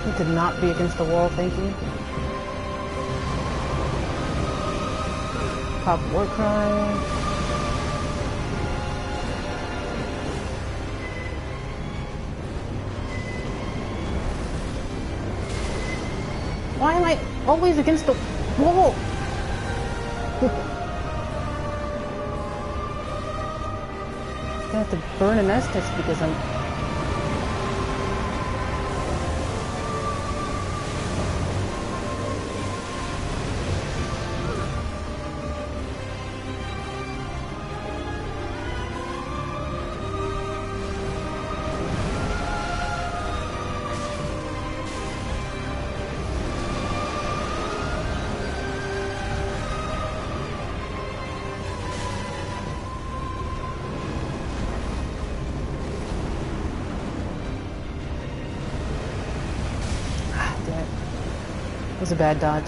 Need to not be against the wall, thank you. Pop Warcry. Why am I always against the wall? I'm gonna have to burn an Estus because I'm... It was a bad dodge.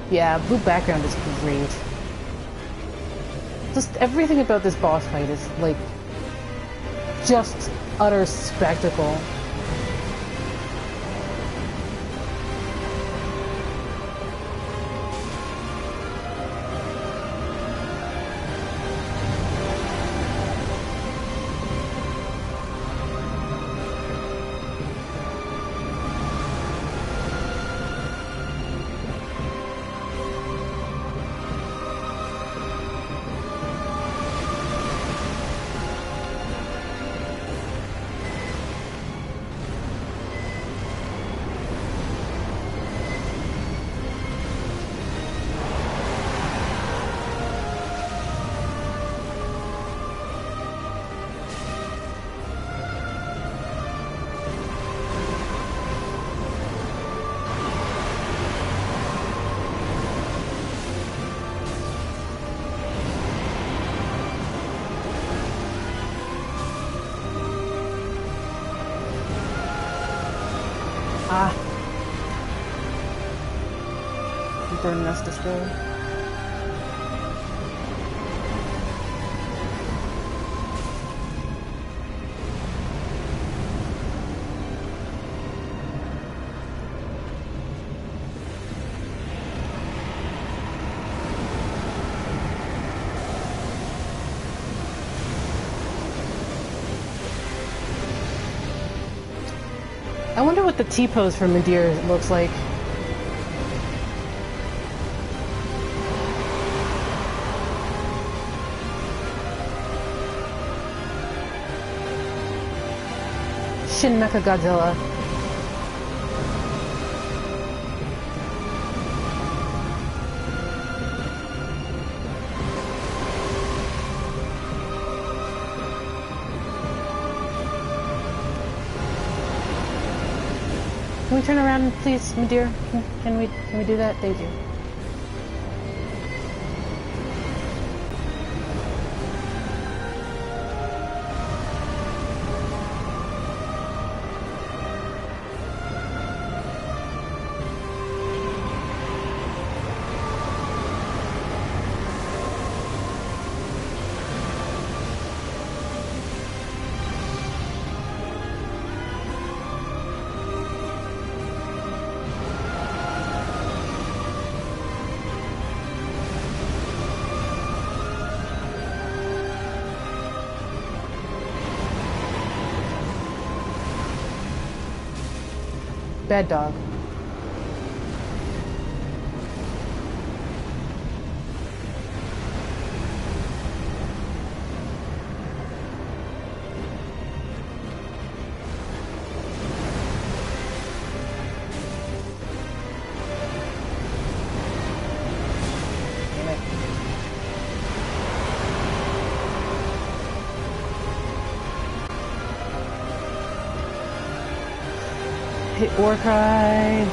Yeah, blue background is great. Just everything about this boss fight is like just utter spectacle. Ah. Burn this destroy. I wonder what the T-pose for Midir looks like. Shin Mecha Godzilla. Can we turn around, please, Midir? Can we do that? Thank you. Bad dog. Hit Warcry.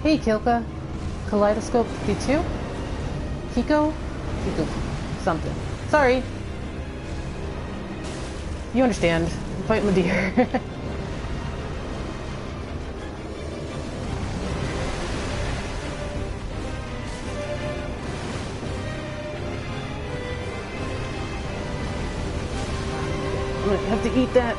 Hey, Kilka. Kaleidoscope 52? Kiko? Kiko. Something. Sorry. You understand. I'm fighting the deer. I'm gonna have to eat that.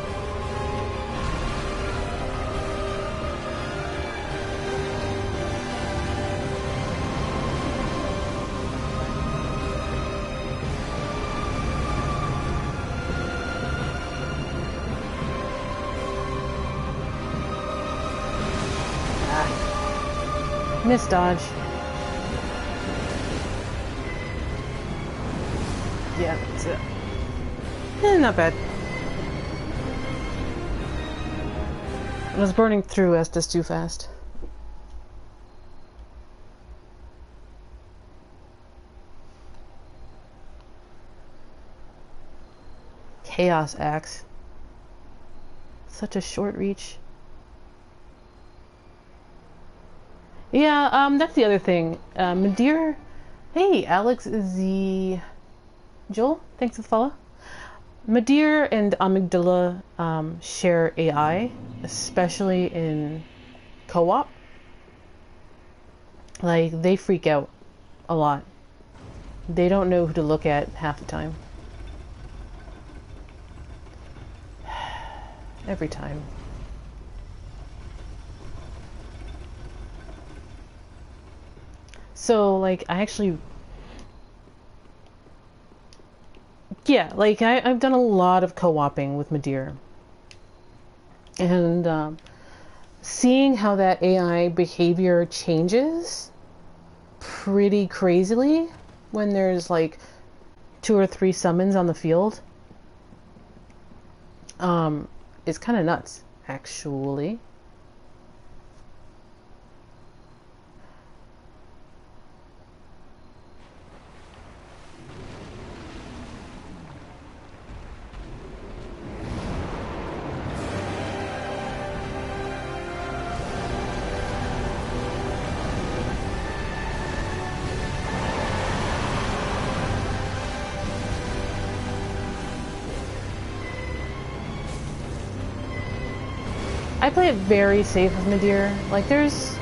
Miss dodge. Yeah, that's it. Not bad. I was burning through Estes too fast. Chaos Axe. Such a short reach. Yeah, that's the other thing. Midir. Hey, Alex is the Joel. Thanks for the follow. Midir and Amygdala share AI, especially in co-op. Like, they freak out a lot. They don't know who to look at half the time. Every time. So, like, I actually... Yeah, like, I've done a lot of co-oping with Midir. And seeing how that AI behavior changes pretty crazily when there's, like, 2 or 3 summons on the field is kind of nuts. actually. I play it very safe with Midir. Like, there's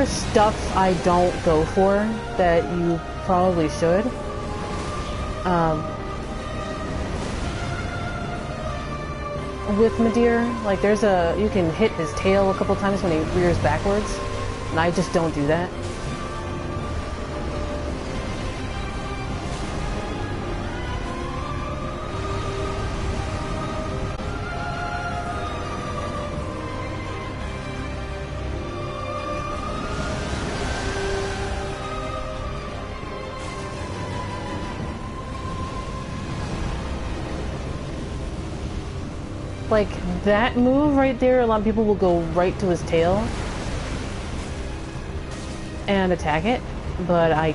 stuff I don't go for that you probably should. With Midir, like, you can hit his tail a couple times when he rears backwards, and I just don't do that. Like, that move right there, a lot of people will go right to his tail and attack it, but I'd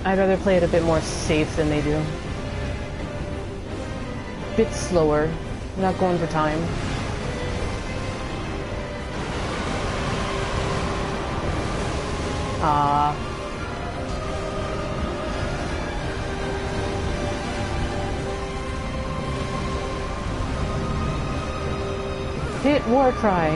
rather play it a bit more safe than they do. Bit slower, not going for time. Hit war cry.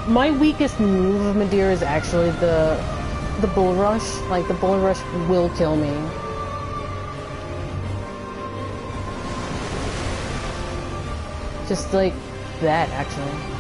My weakest move of Midir is actually the bull rush. Like, the bull rush will kill me. Just like that, actually.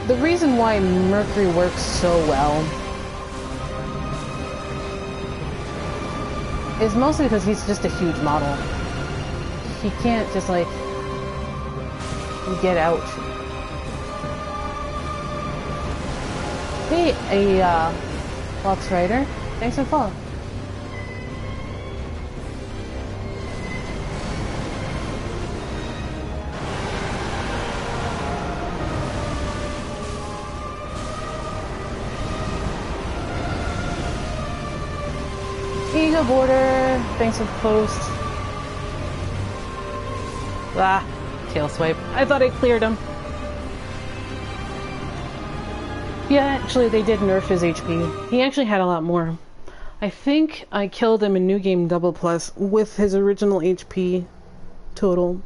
The reason why Mercury works so well is mostly because he's just a huge model. He can't just, like, get out. Hey, Fox Rider. Thanks for following. Eagle Border, thanks for the post. Ah, tail swipe. I thought I cleared him. Yeah, actually, they did nerf his HP. He actually had a lot more. I think I killed him in New Game Double Plus with his original HP total.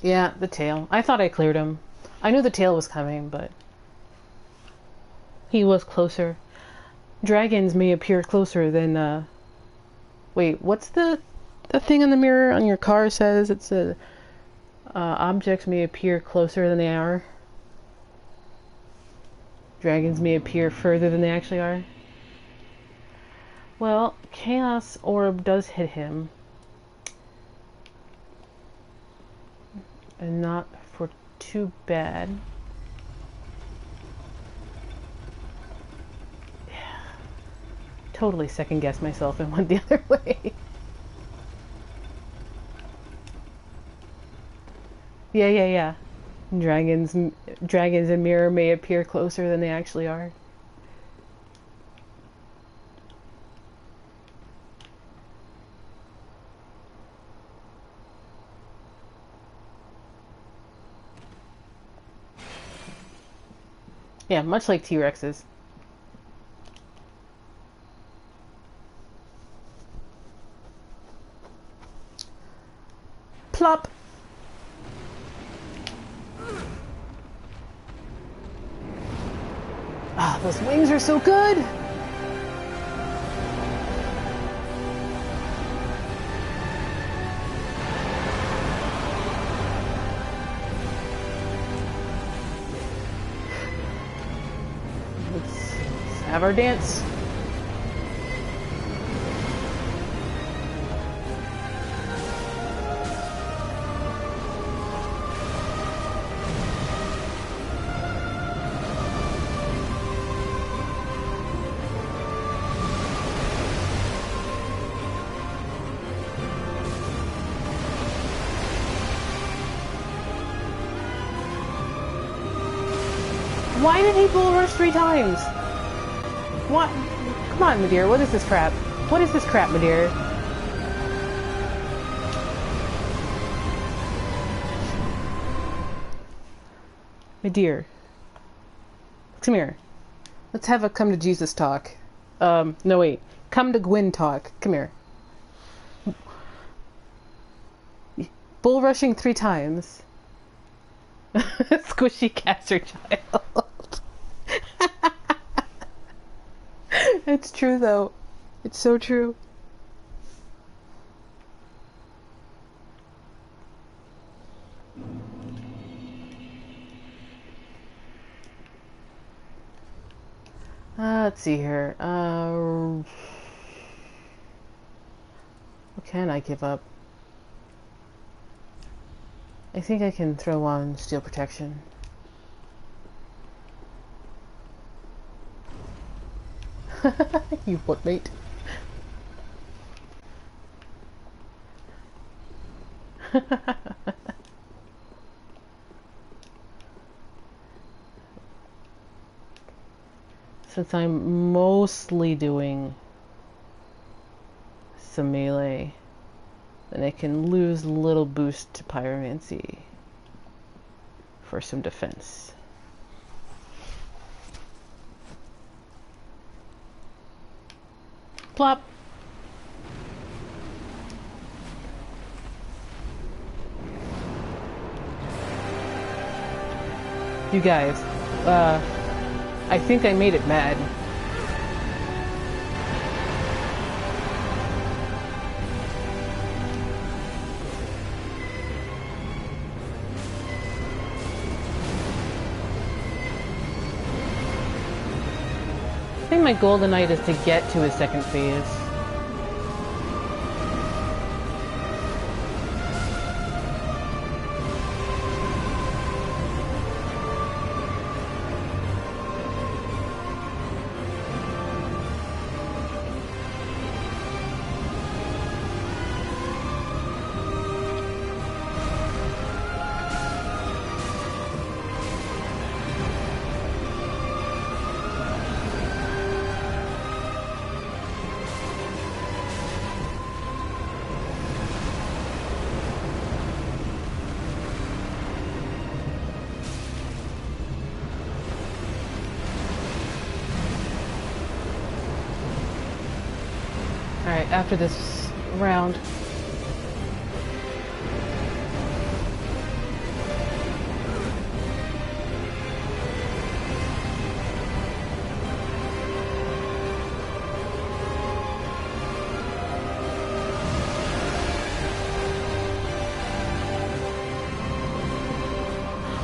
Yeah, the tail. I thought I cleared him. I knew the tail was coming, but he was closer. Dragons may appear closer than, wait, what's the thing on the mirror on your car says? It says, objects may appear closer than they are. Dragons may appear further than they actually are. Well, Chaos Orb does hit him. And not for too bad. Totally second guessed myself and went the other way. Yeah. Dragons in mirror may appear closer than they actually are. Yeah, much like T-Rexes. Plop! Ah, those wings are so good! Let's have our dance. Why did he bull rush 3 times? What? Come on, Madeir. What is this crap? What is this crap, Madeir? Madeir. Come here. Let's have a come to Jesus talk. No wait. Come to Gwyn talk. Come here. Bull rushing 3 times. Squishy caster child. It's true though. It's so true. Let's see here. What can I give up? I think I can throw on steel protection. You what, mate? Since I'm mostly doing some melee, then I can lose a little boost to pyromancy for some defense. Plop! You guys, I think I made it mad. I think my goal tonight is to get to his second phase. Alright, after this round.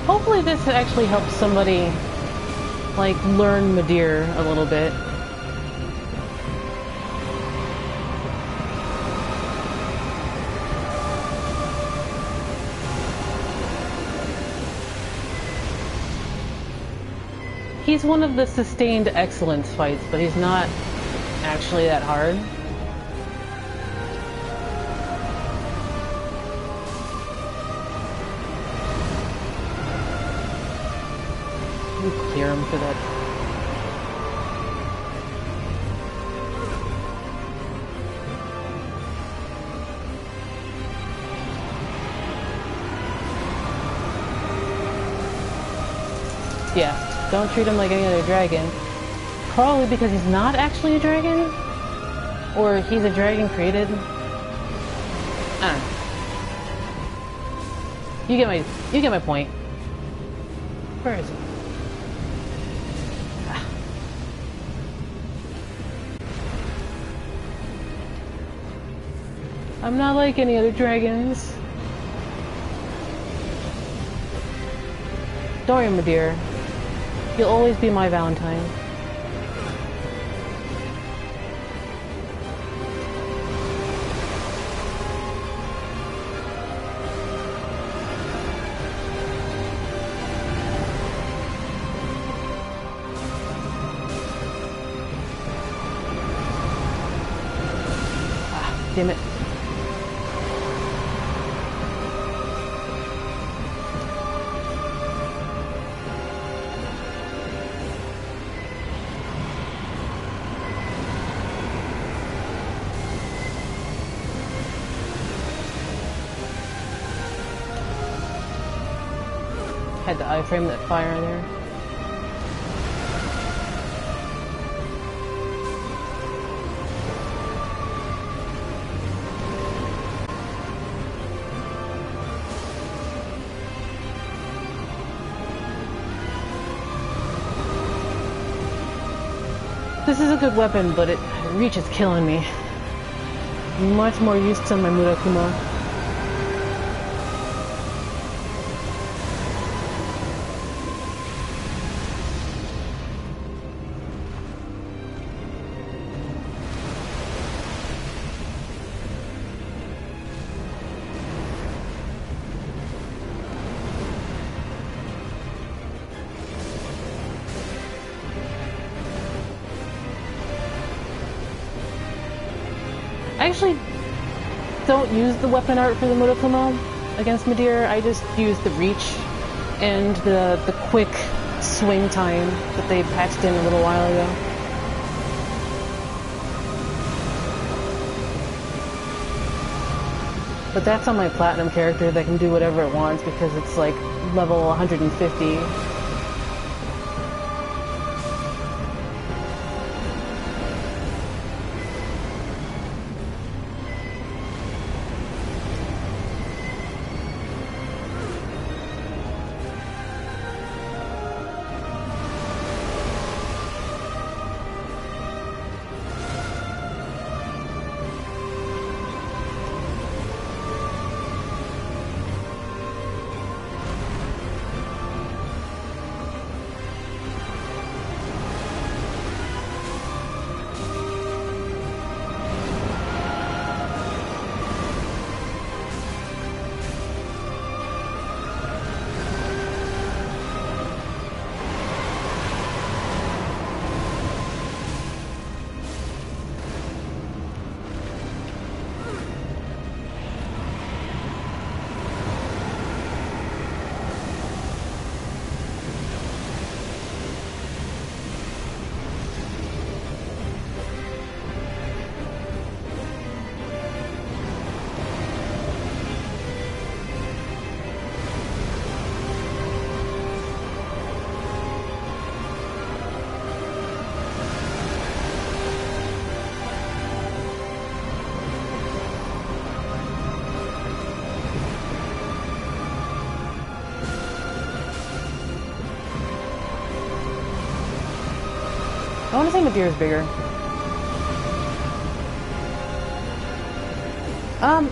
Hopefully this actually helps somebody, like, learn Madeir a little bit. He's one of the sustained excellence fights, but he's not actually that hard. You clear him for that. Yeah, don't treat him like any other dragon. Probably because he's not actually a dragon? Or he's a dragon created? I don't know. You get my point. Where is he? Ah. I'm not like any other dragons. Don't worry, my dear. You'll always be my Valentine. Damn it. Had to iframe that fire there. This is a good weapon, but reach is killing me. Much more used to my Murakuma. I actually don't use the weapon art for the Murakuma against Midir. I just use the reach and the quick swing time that they patched in a little while ago. But that's on my platinum character that can do whatever it wants because it's like level 150. I want to say Midir is bigger.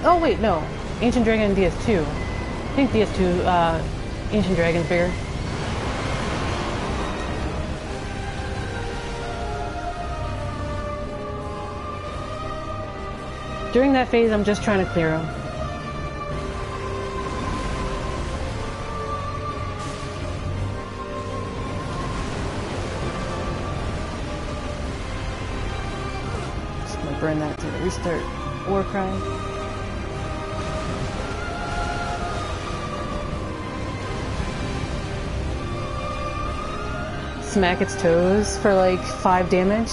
Oh wait, no. Ancient Dragon DS2. I think DS2, Ancient Dragon's bigger. During that phase, I'm just trying to clear him. Burn that to restart Warcry. smack its toes for like 5 damage.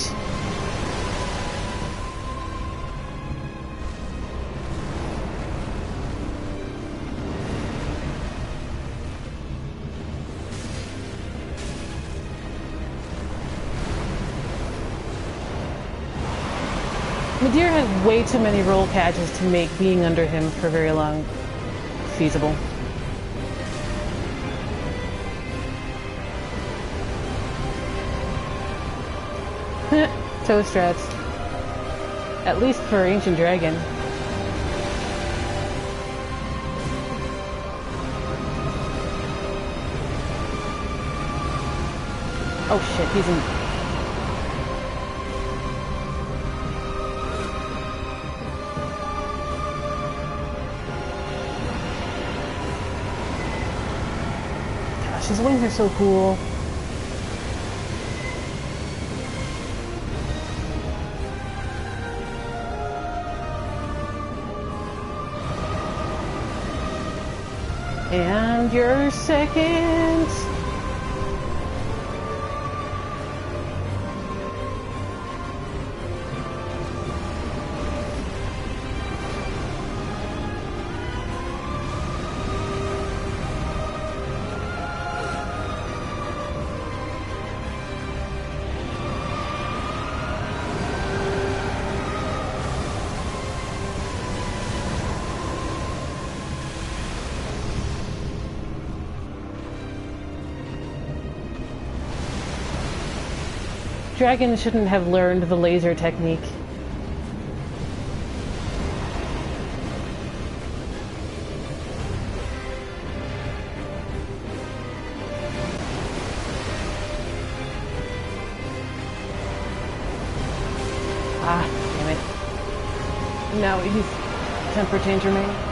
Midir has way too many roll catches to make being under him for very long feasible. Toe strats. At least for Ancient Dragon. Oh shit, he's in... Gosh, his wings are so cool. And your second. Dragon shouldn't have learned the laser technique. Ah, damn it. Now he's temper tantruming.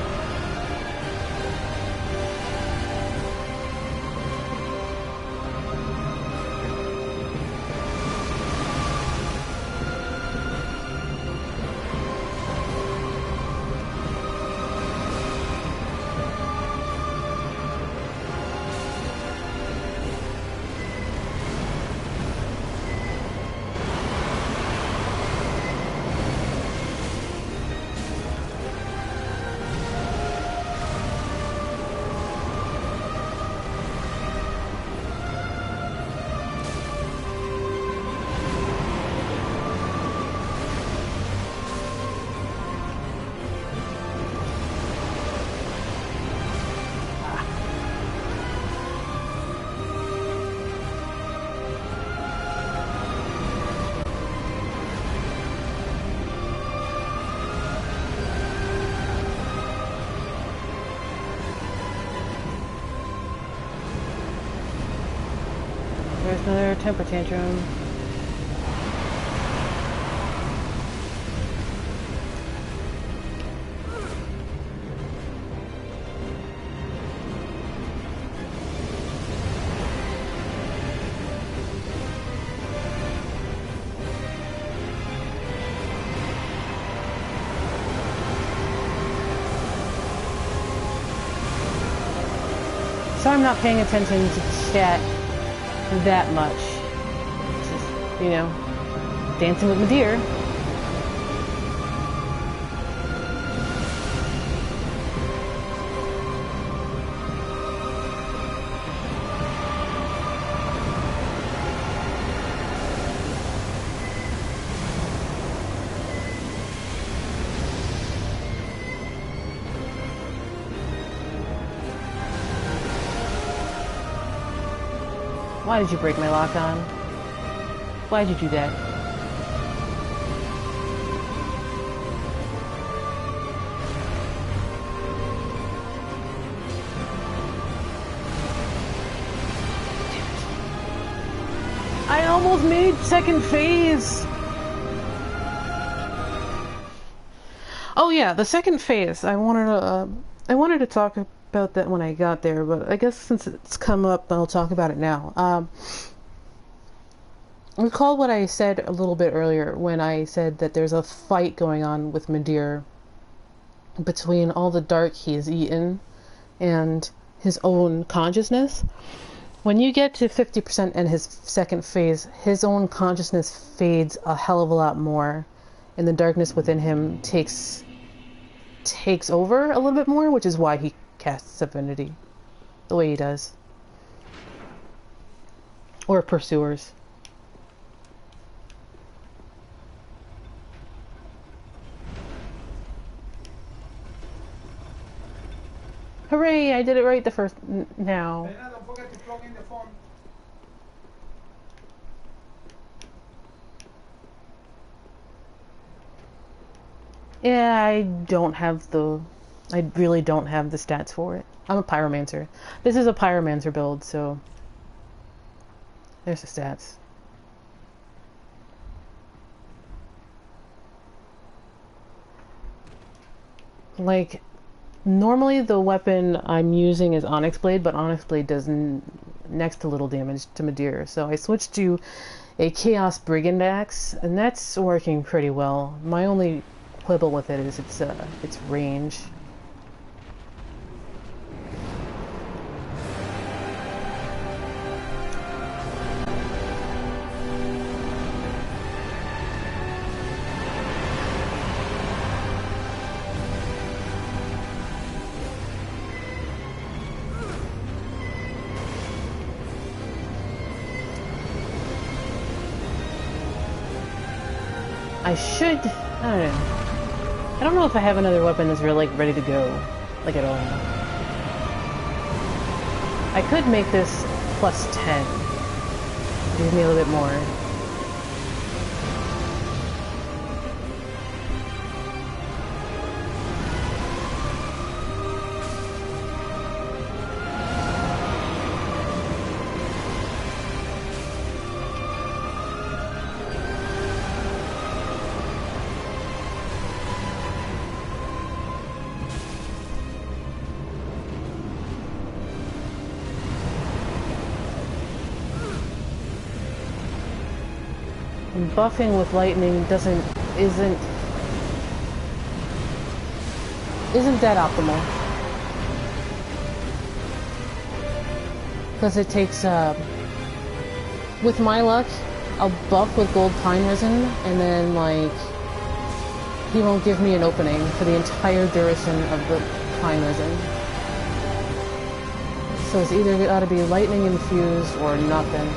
There's another temper tantrum. So I'm not paying attention to chat that much. Just, you know, dancing with Midir. Why did you break my lock on? Why did you do that? I almost made second phase! Oh yeah, the second phase. I wanted to talk about that when I got there, but I guess since it's come up, I'll talk about it now. Recall what I said a little bit earlier when I said that there's a fight going on with Midir between all the dark he has eaten and his own consciousness. When you get to 50% in his second phase, his own consciousness fades a hell of a lot more, and the darkness within him takes over a little bit more, which is why he casts Divinity the way he does. Or Pursuers. Hooray, I did it right the first now. Elena, don't forget to plug in the phone. Yeah, I really don't have the stats for it. I'm a pyromancer. This is a pyromancer build, so there's the stats. Like, normally the weapon I'm using is Onyx Blade, but Onyx Blade does next to little damage to Madeira. So I switched to a Chaos Brigand Axe, and that's working pretty well. My only quibble with it is its range. I don't know if I have another weapon that's really ready to go, like at all. I could make this plus 10. Give me a little bit more. Buffing with lightning isn't that optimal, because it takes with my luck I'll buff with gold pine resin, and then like he won't give me an opening for the entire duration of the pine resin. So it's either got to be lightning infused or nothing.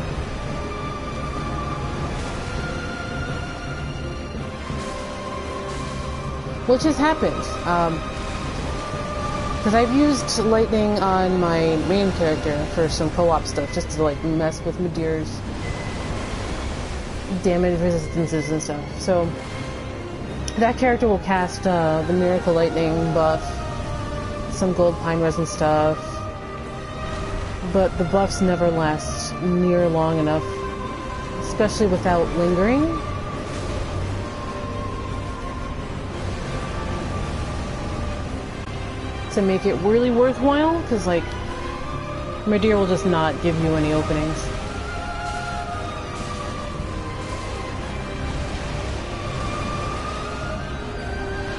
Which has happened, because I've used lightning on my main character for some co-op stuff, just to like mess with Madeira's damage resistances and stuff. So that character will cast the Miracle Lightning buff, some gold pine resin stuff, but the buffs never last near long enough, especially without lingering. To make it really worthwhile, because like Madeira will just not give you any openings.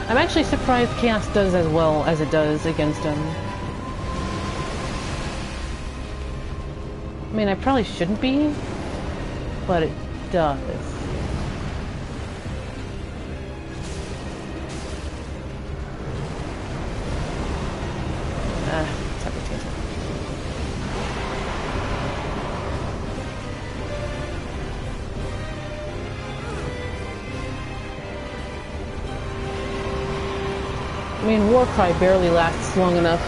I'm actually surprised Chaos does as well as it does against him. I mean, I probably shouldn't be, but it does. I mean, Warcry barely lasts long enough.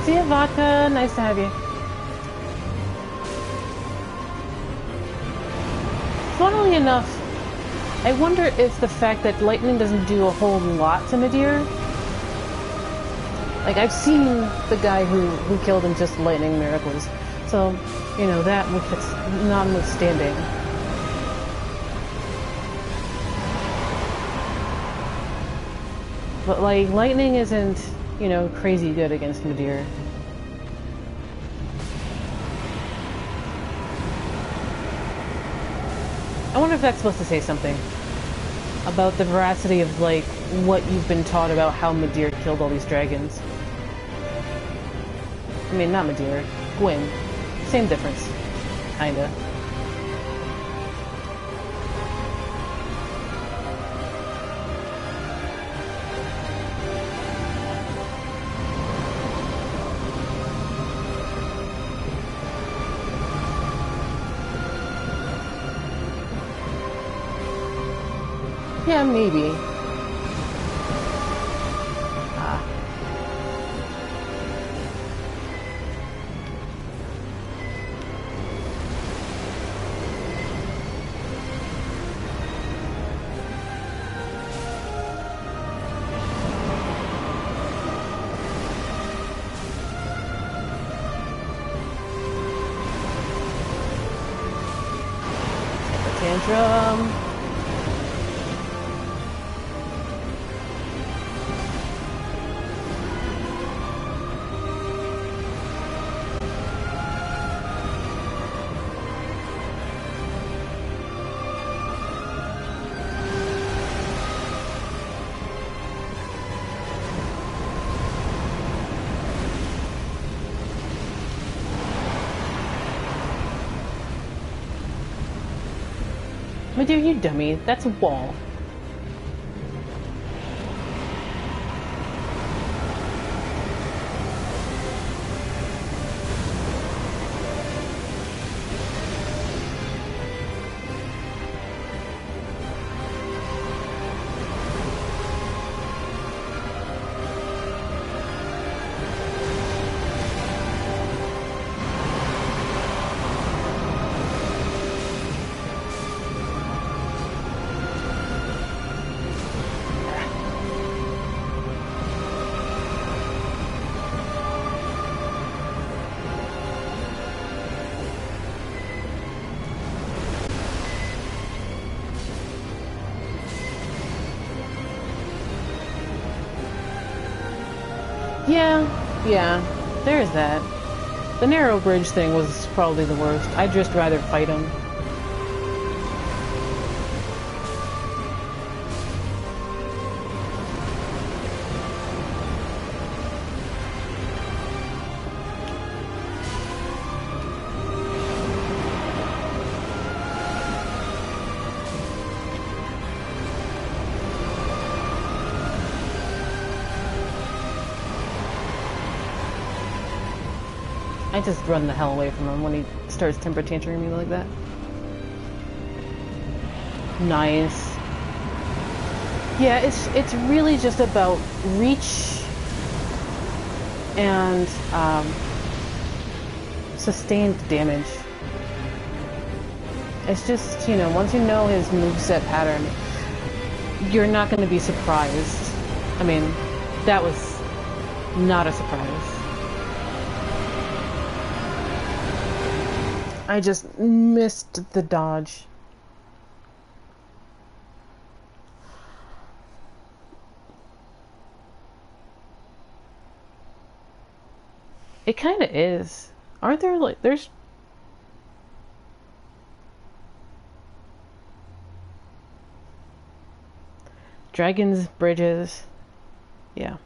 See ya, Vodka. Nice to have you. Funnily enough, I wonder if the fact that lightning doesn't do a whole lot to Midir. Like, I've seen the guy who killed him just lightning miracles. So, you know, that notwithstanding. But, like, lightning isn't, you know, crazy good against Midir. I wonder if that's supposed to say something about the veracity of, like, what you've been taught about how Midir killed all these dragons. I mean, not Midir. Gwyn. Same difference. Kinda. Yeah, maybe. Ah. Tantrum. My dear, you dummy. That's a wall. Yeah, there's that. The narrow bridge thing was probably the worst. I'd just rather fight him. I just run the hell away from him when he starts temper tantruming me like that. Nice. Yeah, it's really just about reach and sustained damage. It's just, you know, once you know his moveset pattern, you're not going to be surprised. I mean, that was not a surprise. I just missed the dodge. It kind of is. Aren't there, like, there's... dragons, bridges. Yeah.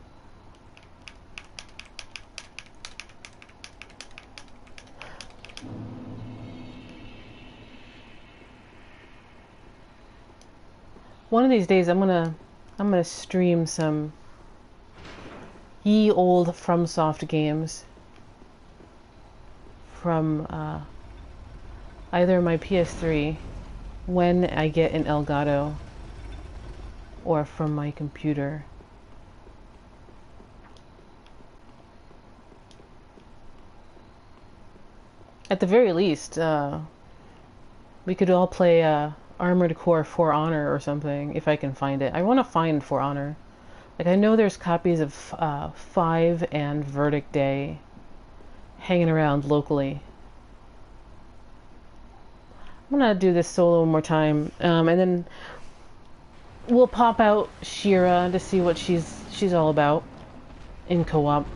One of these days, I'm gonna stream some ye old FromSoft games from either my PS3 when I get an Elgato, or from my computer. At the very least, we could all play Armored Core For Honor or something, if I can find it. I want to find For Honor. Like, I know there's copies of 5 and Verdict Day hanging around locally. I'm gonna do this solo one more time, and then we'll pop out Shira to see what she's all about in co-op.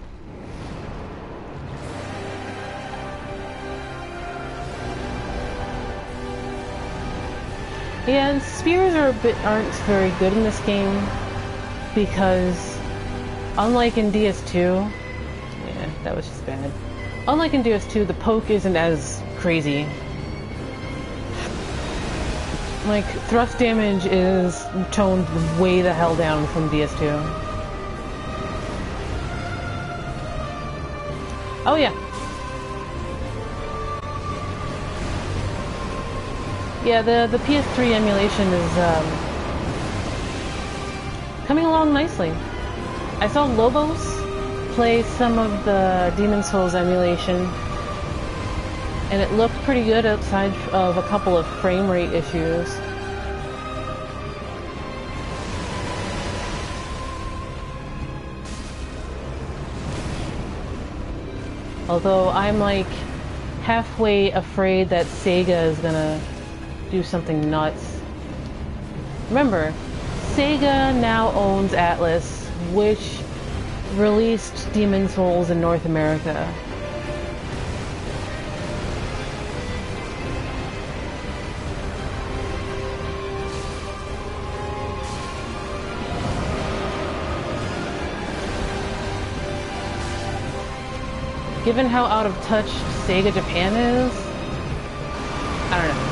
Yeah, and spears aren't very good in this game because, unlike in DS2, yeah, that was just bad. Unlike in DS2, the poke isn't as crazy. Like, thrust damage is toned way the hell down from DS2. Oh yeah. Yeah, the PS3 emulation is coming along nicely. I saw Lobos play some of the Demon's Souls emulation, and it looked pretty good outside of a couple of frame rate issues. Although I'm like halfway afraid that Sega is gonna do something nuts. Remember, Sega now owns Atlus, which released Demon's Souls in North America. Given how out of touch Sega Japan is, I don't know.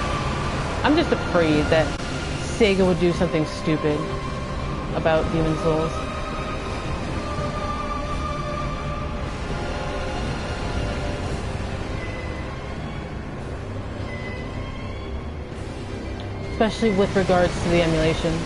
I'm just afraid that Sega would do something stupid about Demon's Souls. Especially with regards to the emulation.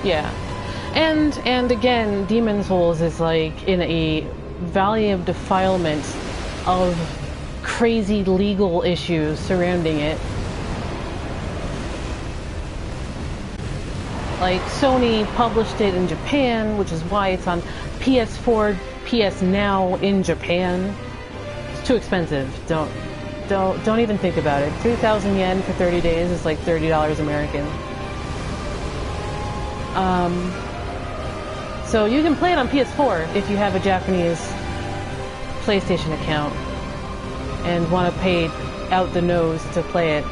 Yeah. And again, Demon's Souls is like in a valley of defilement of crazy legal issues surrounding it. Like, Sony published it in Japan, which is why it's on PS4, PS Now in Japan. It's too expensive. Don't even think about it. 3,000 yen for 30 days is like $30 American. So you can play it on PS4 if you have a Japanese PlayStation account and want to pay out the nose to play it.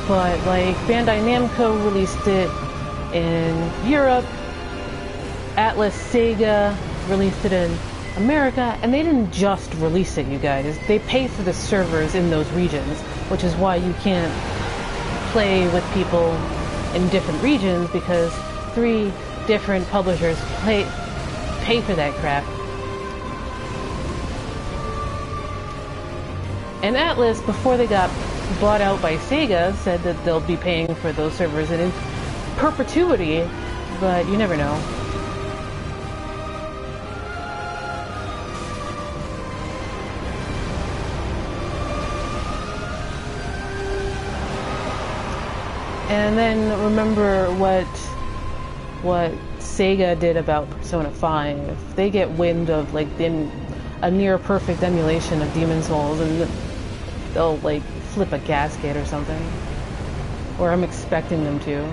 But like, Bandai Namco released it in Europe, Atlus Sega released it in America, and they didn't just release it, you guys. They pay for the servers in those regions, which is why you can't play with people in different regions, because 3 different publishers pay for that crap. And Atlus, before they got bought out by Sega, said that they'll be paying for those servers in perpetuity, but you never know. And then remember what Sega did about Persona 5. They get wind of like a near perfect emulation of Demon's Souls, and they'll like flip a gasket or something. Or I'm expecting them to.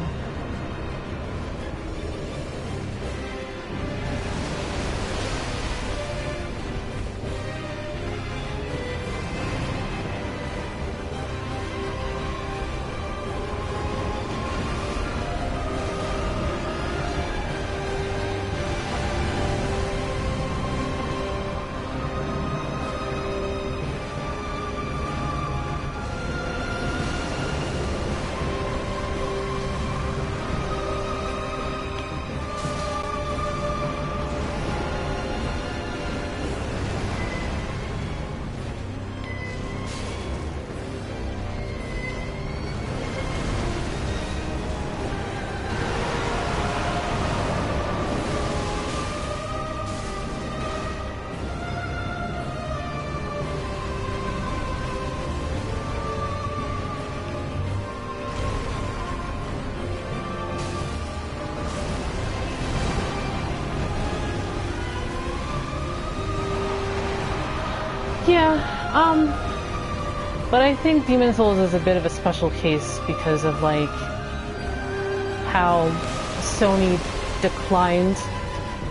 Yeah, but I think Demon Souls is a bit of a special case because of, like, how Sony declined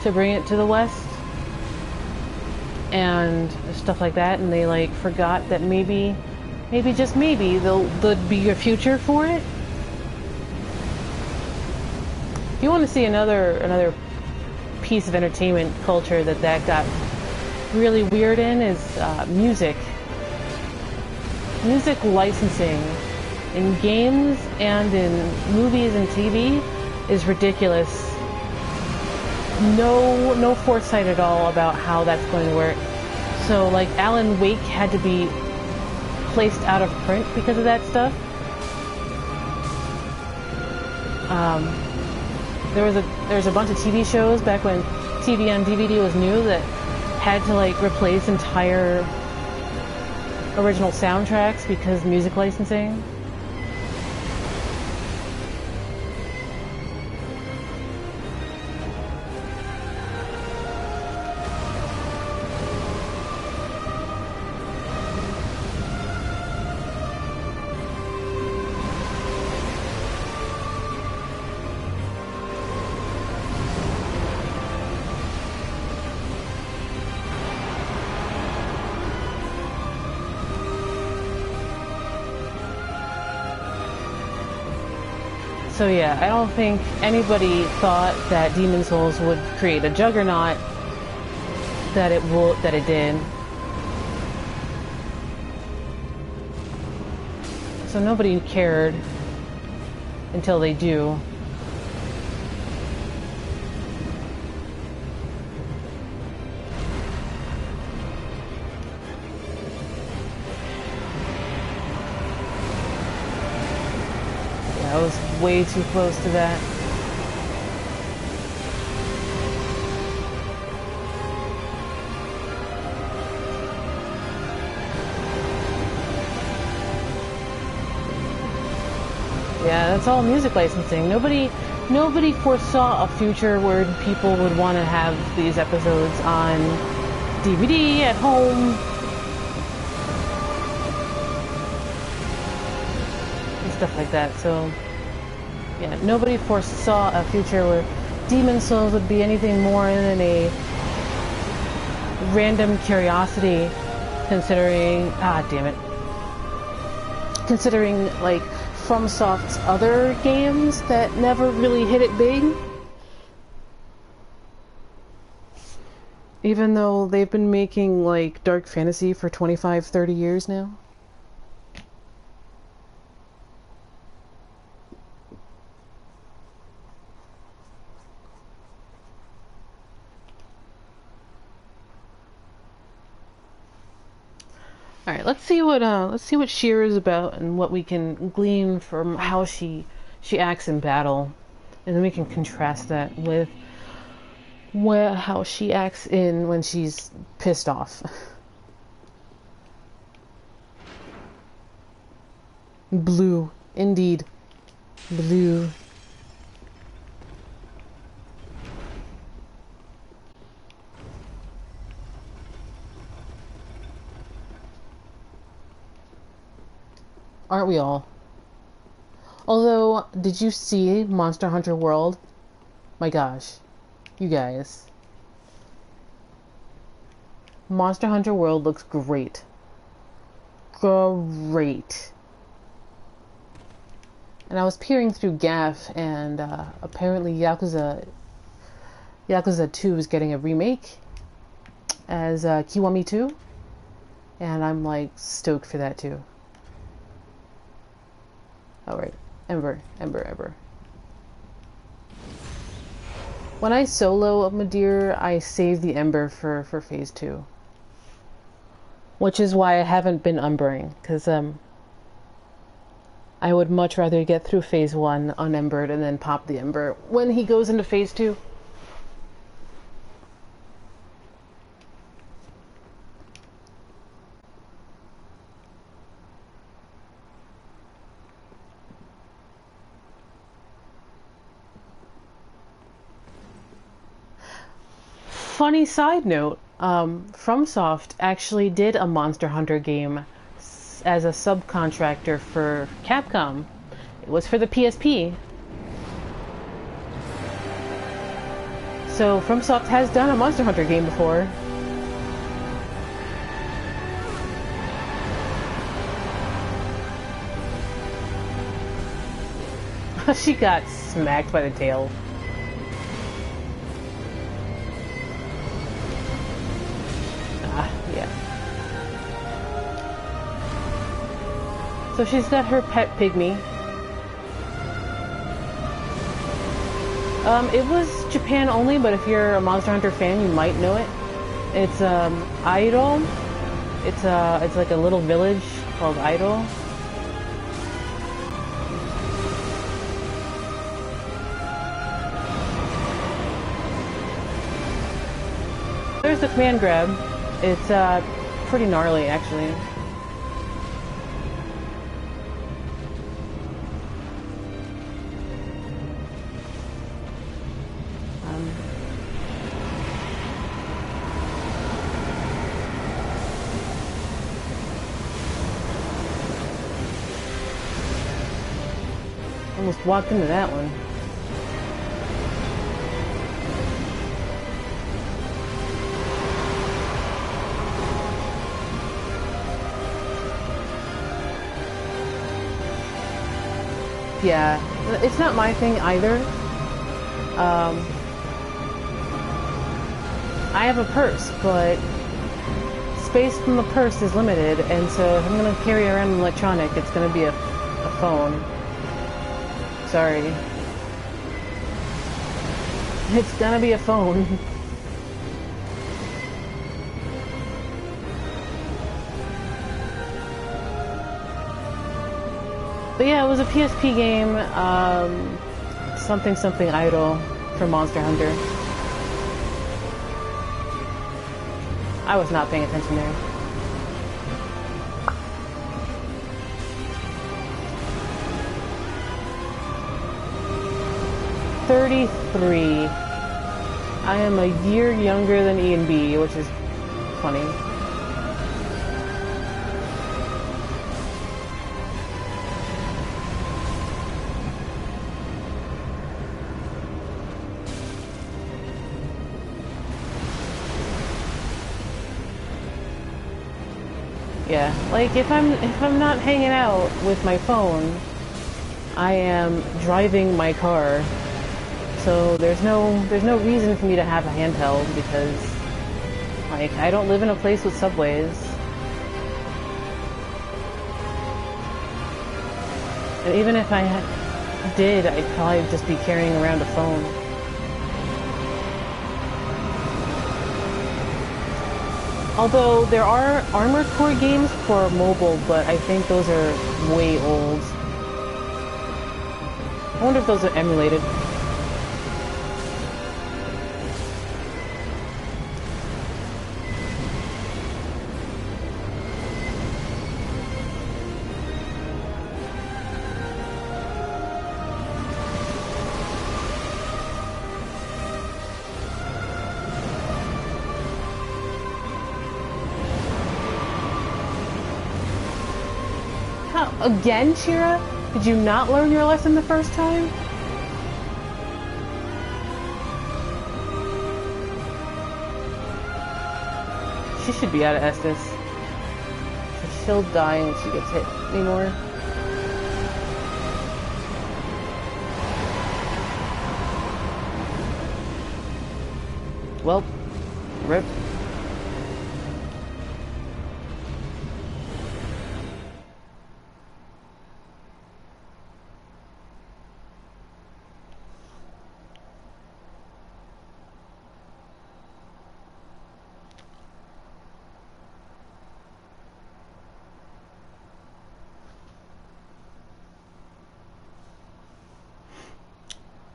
to bring it to the West and stuff like that, and they, like, forgot that maybe just maybe there'd be a future for it. If you want to see another piece of entertainment culture that got really weird in is music. Music licensing in games and in movies and TV is ridiculous. No foresight at all about how that's going to work. So, like, Alan Wake had to be placed out of print because of that stuff. There was a bunch of TV shows back when TV on DVD was new that had to, like, replace entire original soundtracks because music licensing. So yeah, I don't think anybody thought that Demon Souls would create a juggernaut that it did. So nobody cared until they do. I was way too close to that. Yeah, that's all music licensing. Nobody foresaw a future where people would want to have these episodes on DVD at home. Stuff like that. So yeah, nobody foresaw a future where Demon Souls would be anything more than a random curiosity, considering considering, like, FromSoft's other games that never really hit it big, even though they've been making, like, dark fantasy for 25-30 years now. All right, let's see what Sheer is about and what we can glean from how she acts in battle, and then we can contrast that with how she acts when she's pissed off. Blue, indeed, blue. Aren't we all? Although, did you see Monster Hunter World? My gosh. You guys. Monster Hunter World looks great. Great. And I was peering through GAF, and apparently Yakuza 2 is getting a remake as Kiwami 2. And I'm, like, stoked for that too. Oh, right. Ember. When I solo Madeir, I save the Ember for phase 2. Which is why I haven't been umbering, because I would much rather get through phase 1 unembered and then pop the Ember when he goes into phase 2. Funny side note, FromSoft actually did a Monster Hunter game as a subcontractor for Capcom. It was for the PSP. So FromSoft has done a Monster Hunter game before. She got smacked by the tail. Yeah. So she's got her pet pygmy. It was Japan only, but if you're a Monster Hunter fan, you might know it. It's Idol. It's like a little village called Idol. There's the command grab. It's pretty gnarly, actually. Almost walked into that one. Yeah, it's not my thing either. I have a purse, but space from the purse is limited, and so if I'm going to carry around an electronic, it's going to be a phone. Sorry. It's gonna be a phone. But yeah, it was a PSP game, something Idol for Monster Hunter. I was not paying attention there. .33. I am a year younger than E and B, which is funny. Yeah, like if I'm not hanging out with my phone, I am driving my car. So there's no reason for me to have a handheld because, like, I don't live in a place with subways. And even if I did, I'd probably just be carrying around a phone. Although there are Armored Core games for mobile, but I think those are way old. I wonder if those are emulated. Again, Shira? Did you not learn your lesson the first time? She should be out of Estus. She'll die when she gets hit anymore. Well, rip.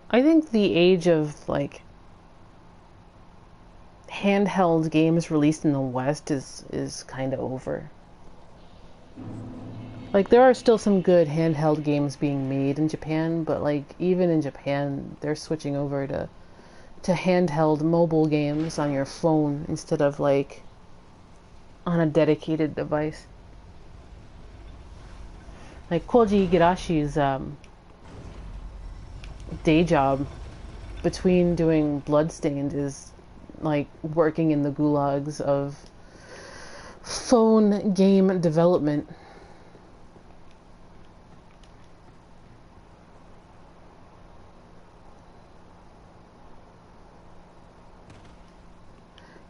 I think the age of, like, handheld games released in the West is kind of over. Like, there are still some good handheld games being made in Japan, but, like, even in Japan, they're switching over to to handheld mobile games on your phone instead of like on a dedicated device. Like Koji Igarashi's day job between doing Bloodstained is like working in the gulags of phone game development.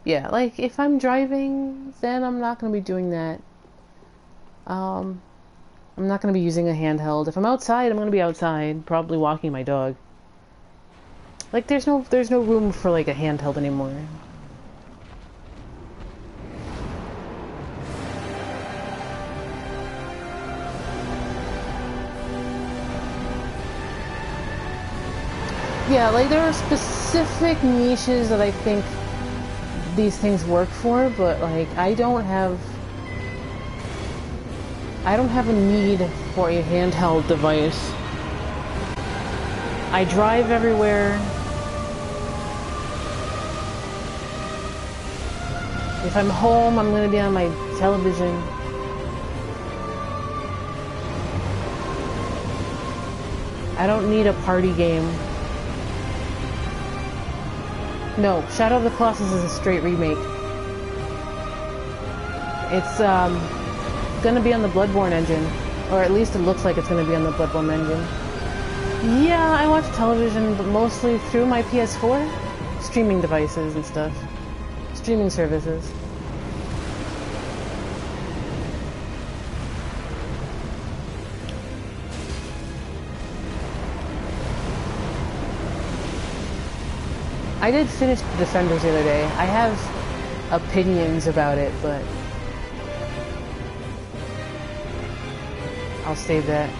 Yeah, like if I'm driving, then I'm not going to be doing that. I'm not going to be using a handheld. If I'm outside, I'm going to be outside, probably walking my dog. Like there's no room for like a handheld anymore. Yeah, like there are specific niches that I think these things work for, but like I don't have a need for a handheld device. I drive everywhere. If I'm home, I'm going to be on my television. I don't need a party game. No, Shadow of the Colossus is a straight remake. It's gonna be on the Bloodborne engine, or at least it looks like it's gonna be on the Bloodborne engine. Yeah, I watch television, but mostly through my PS4, streaming devices and stuff, streaming services. I did finish Defenders the other day. I have opinions about it, but I'll save that.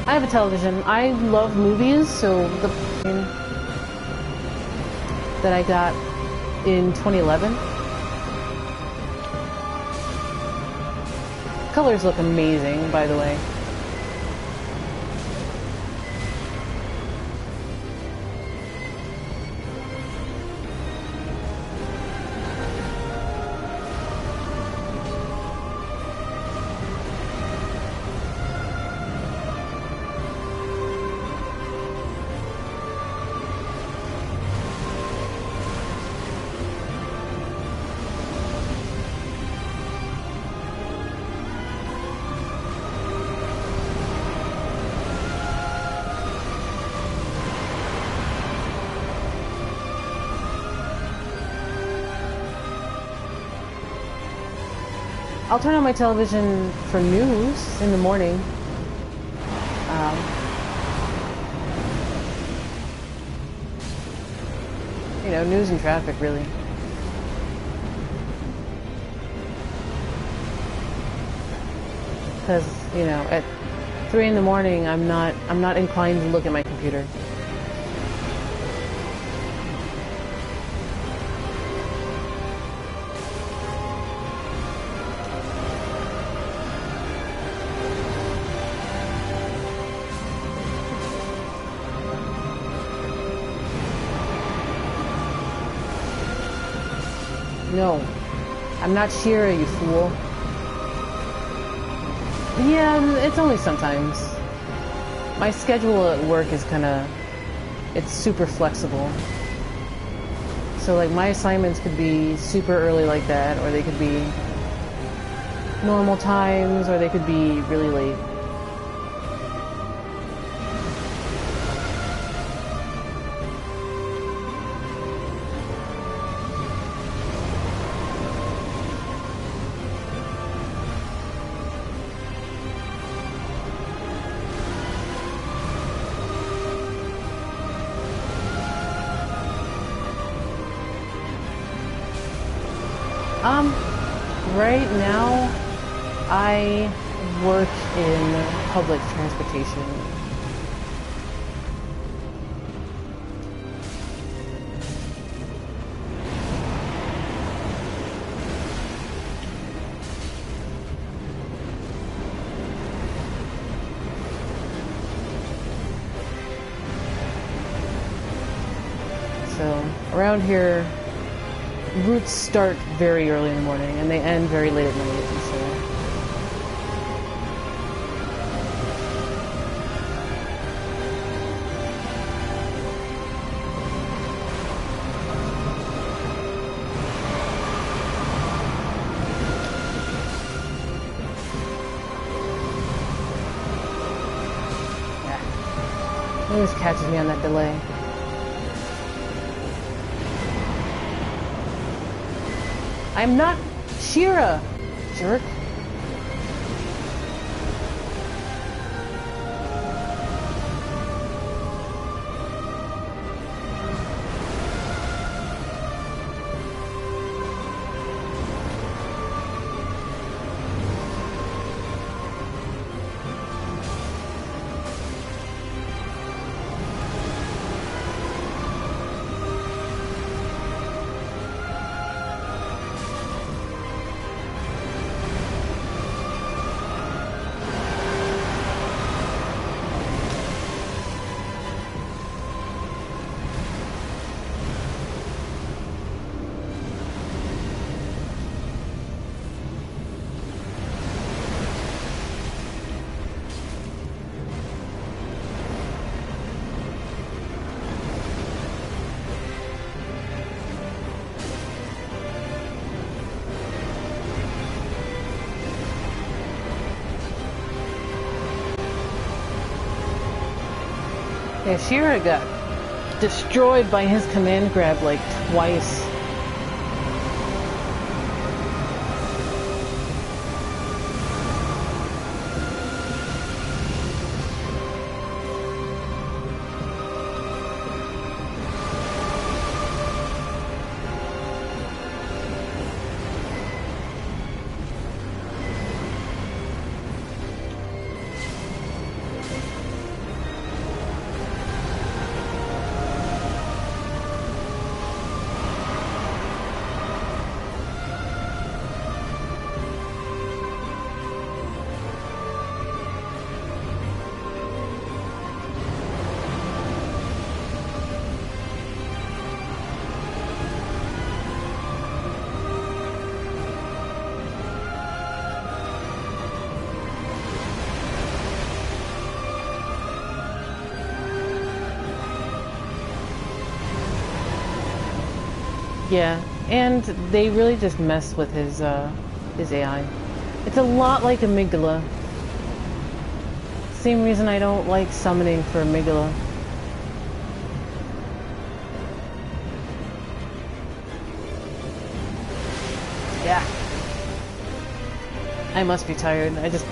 I have a television. I love movies, so the that I got in 2011. Colors look amazing, by the way. I'll turn on my television for news in the morning. You know, news and traffic, really. Because, you know, at 3 in the morning, I'm not inclined to look at my computer. No, I'm not Shira, you fool. Yeah, it's only sometimes. My schedule at work is it's super flexible. So like my assignments could be super early like that, or they could be normal times, or they could be really late. Right now, I work in public transportation. Around here, routes start very early in the morning and they end very late at night. So. Yeah. It always catches me on that delay. I'm not Shira, jerk. Yeah, Shira got destroyed by his command grab like twice. Yeah, and they really just mess with his AI. It's a lot like Amygdala. Same reason I don't like summoning for Amygdala. Yeah. I must be tired. I just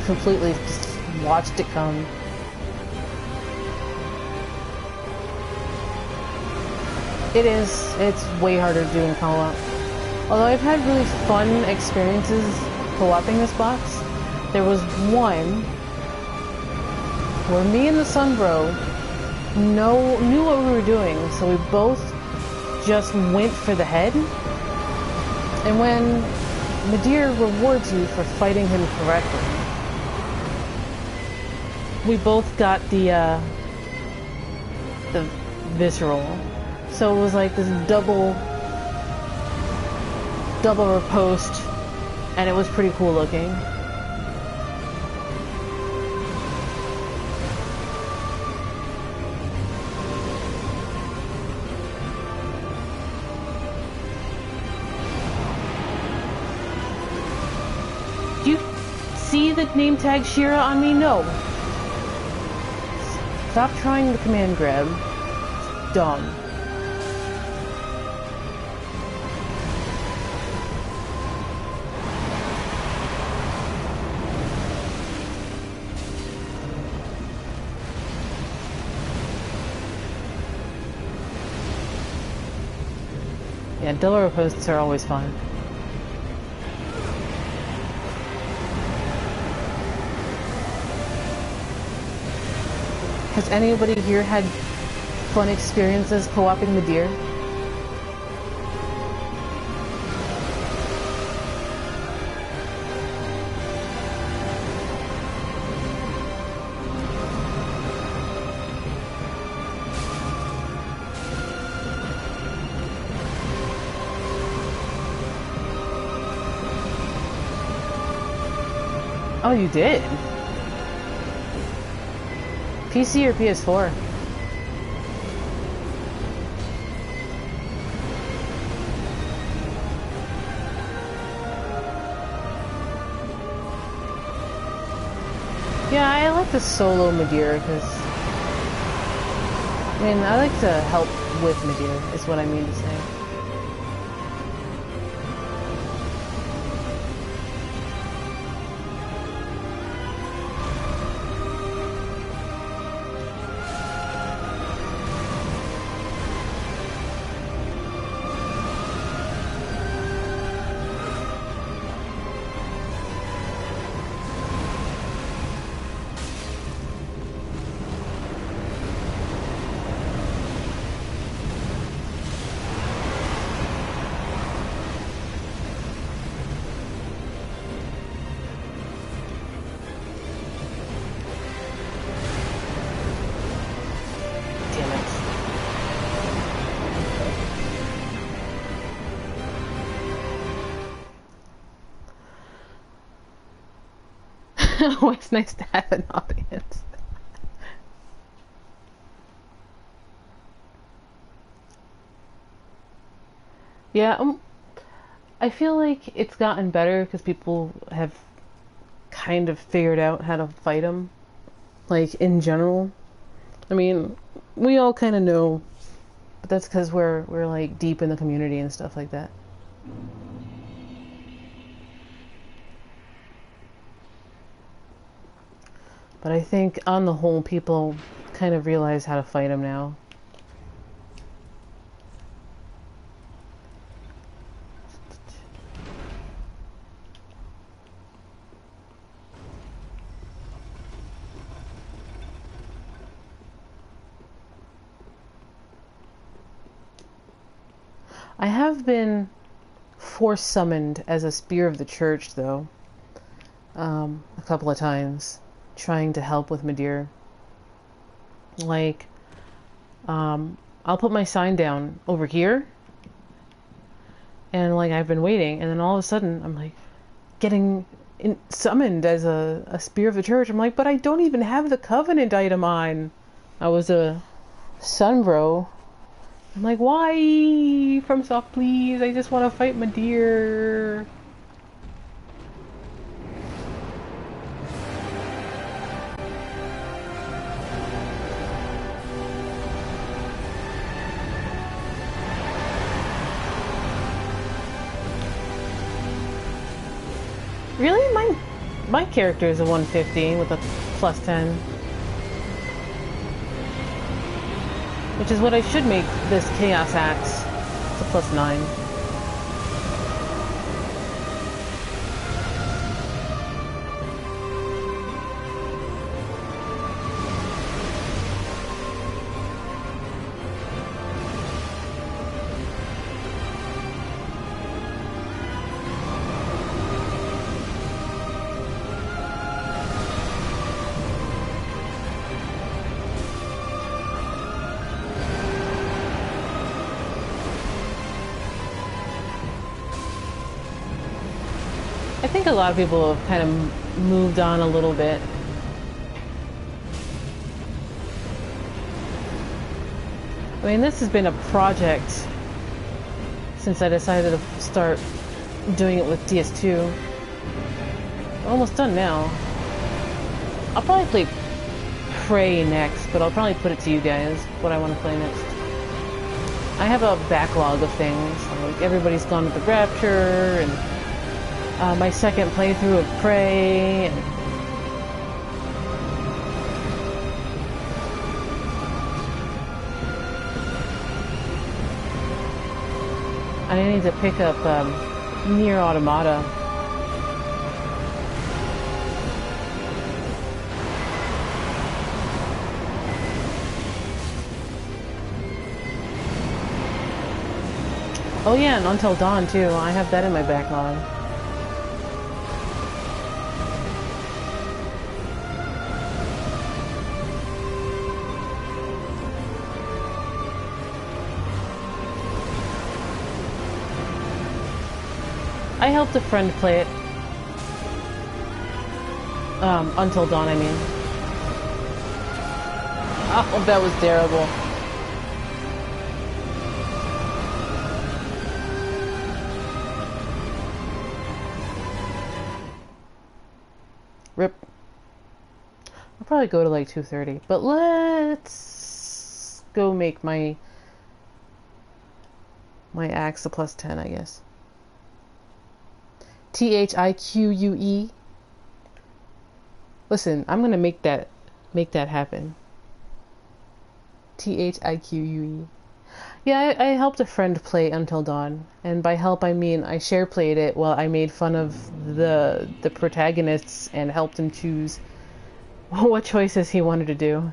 completely just watched it come. It is. It's way harder doing co-op. Although I've had really fun experiences co-oping this box, there was one where me and the Sunbro knew what we were doing, so we both just went for the head. And when Midir rewards you for fighting him correctly, we both got the visceral. So it was like this double riposte, and it was pretty cool looking. Do you see the name tag Shira on me? No. Stop trying the command grab. It's dumb. Yeah, Delaware posts are always fun. Has anybody here had fun experiences co-oping Midir? Oh, you did? PC or PS4? Yeah, I like the solo Madeira because, I mean, I like to help with Madeira, is what I mean to say. Oh, it's nice to have an audience. Yeah, I feel like it's gotten better because people have kind of figured out how to fight them. Like, in general. I mean, we all kind of know, but that's because we're like deep in the community and stuff like that. But I think on the whole, people kind of realize how to fight them now. I have been force summoned as a spear of the church, though, a couple of times, trying to help with Madeira. Like, I'll put my sign down over here, and like I've been waiting, and then all of a sudden I'm like getting summoned as a spear of the church. I'm like, but I don't even have the covenant item on. I was a sunbro. I'm like, why? FromSoft, please. I just want to fight Madeira. Really? My character is a 150 with a plus 10. Which is what I should make this Chaos Axe. It's a plus 9. I think a lot of people have kind of moved on a little bit. I mean, this has been a project since I decided to start doing it with DS2. We're almost done now. I'll probably play Prey next, but I'll probably put it to you guys what I want to play next. I have a backlog of things, like Everybody's Gone with the Rapture, and my second playthrough of Prey, and I need to pick up Nier Automata. Oh yeah, and Until Dawn too. I have that in my backlog. I helped a friend play it. Until Dawn, I mean. Oh, that was terrible. Rip. I'll probably go to like 2:30, but let's go make my axe a +10, I guess. THIQUE. Listen, I'm gonna make that happen. THIQUE. Yeah, I helped a friend play Until Dawn, and by help I mean I share played it while I made fun of the protagonists and helped him choose what choices he wanted to do.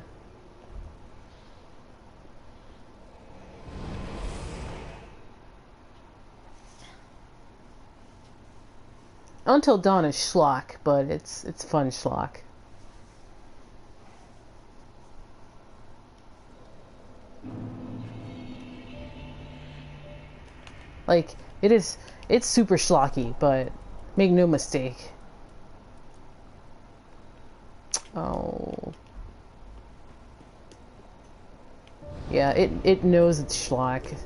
Until Dawn is schlock, but it's fun schlock. Like, it's super schlocky, but make no mistake. Oh. Yeah, it knows it's schlock.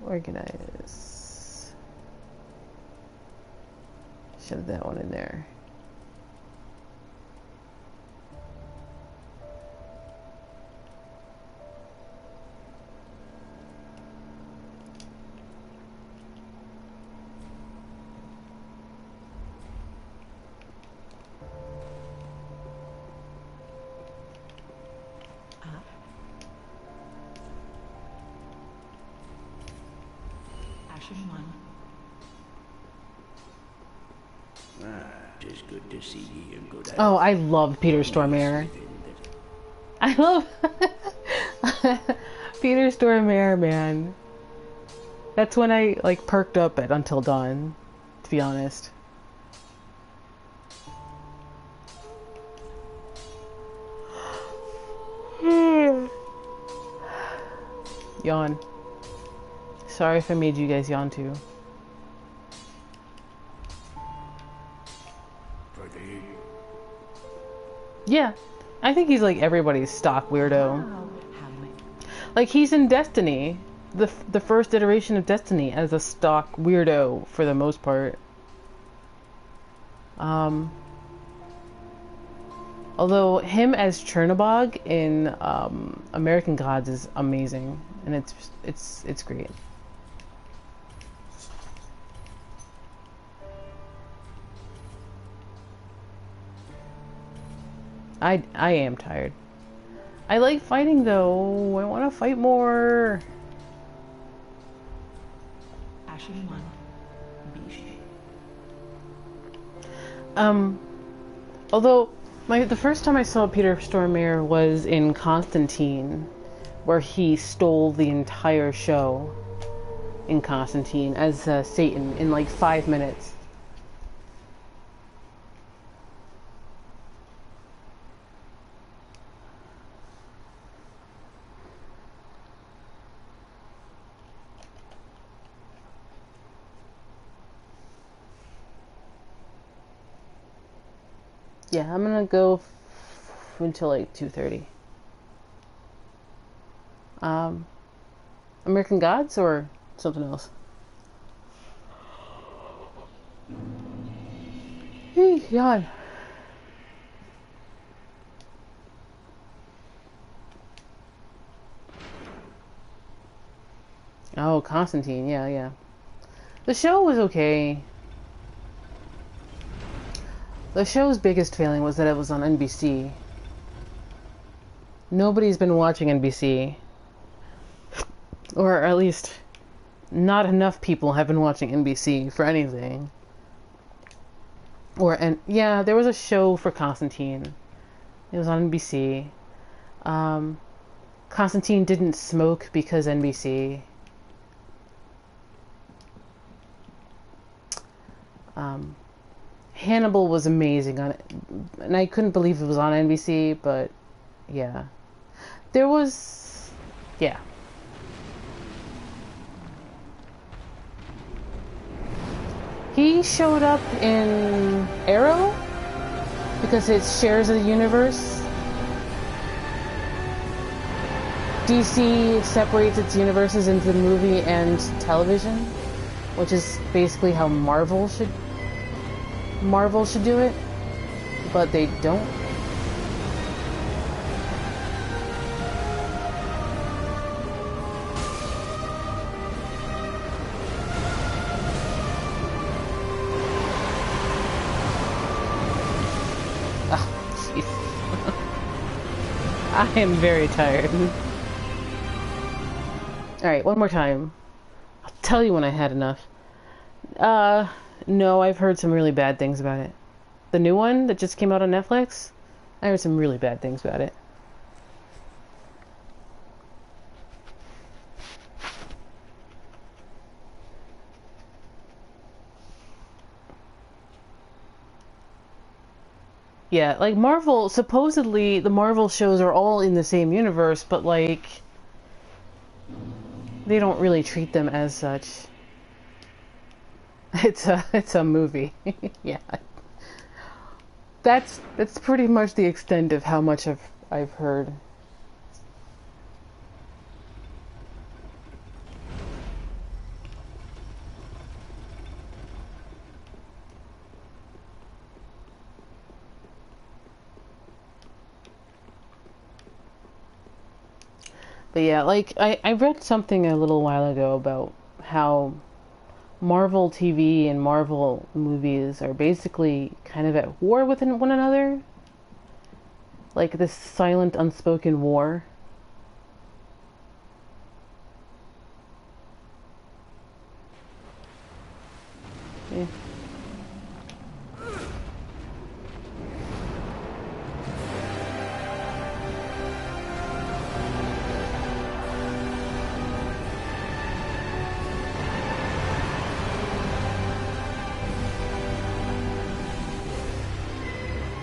Organize. Shove that one in there. Oh, I love Peter Stormare. I love Peter Stormare, man. That's when I like perked up at Until Dawn, to be honest. Yawn. Sorry if I made you guys yawn too. Yeah, I think he's like everybody's stock weirdo. Like he's in Destiny, the first iteration of Destiny, as a stock weirdo for the most part. Although him as Chernobog in American Gods is amazing, and it's great. I am tired. I like fighting though. I want to fight more. Although the first time I saw Peter Stormare was in Constantine, where he stole the entire show in Constantine as Satan in like 5 minutes. Yeah, I'm gonna go until like 2:30. American Gods or something else? Hey, God. Oh, Constantine. Yeah. The show was okay. The show's biggest failing was that it was on NBC. Nobody's been watching NBC. Or at least, not enough people have been watching NBC for anything. Yeah, there was a show for Constantine. It was on NBC. Constantine didn't smoke because NBC. Hannibal was amazing on it, and I couldn't believe it was on NBC, but yeah. There was, yeah. He showed up in Arrow because it shares a universe. DC separates its universes into movie and television, which is basically how Marvel should do it, but they don't. I am very tired. Alright, one more time. I'll tell you when I had enough. No, I've heard some really bad things about it. The new one that just came out on Netflix? I heard some really bad things about it. Yeah, like Marvel, supposedly the Marvel shows are all in the same universe, but like they don't really treat them as such. It's a movie. Yeah. That's pretty much the extent of how much I've heard. But yeah, like, I read something a little while ago about how Marvel TV and Marvel movies are basically kind of at war with one another. Like this silent, unspoken war. Yeah.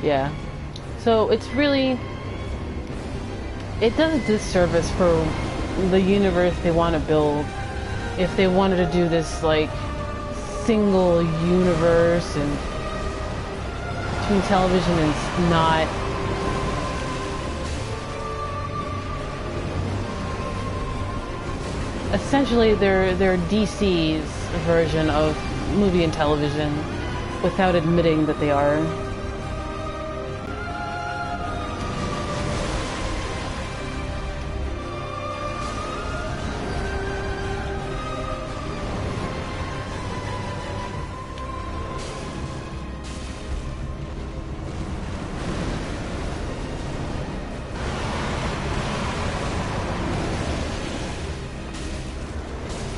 Yeah. So it's really, it does a disservice for the universe they want to build if they wanted to do this like single universe and between television and not. Essentially they're DC's version of movie and television without admitting that they are.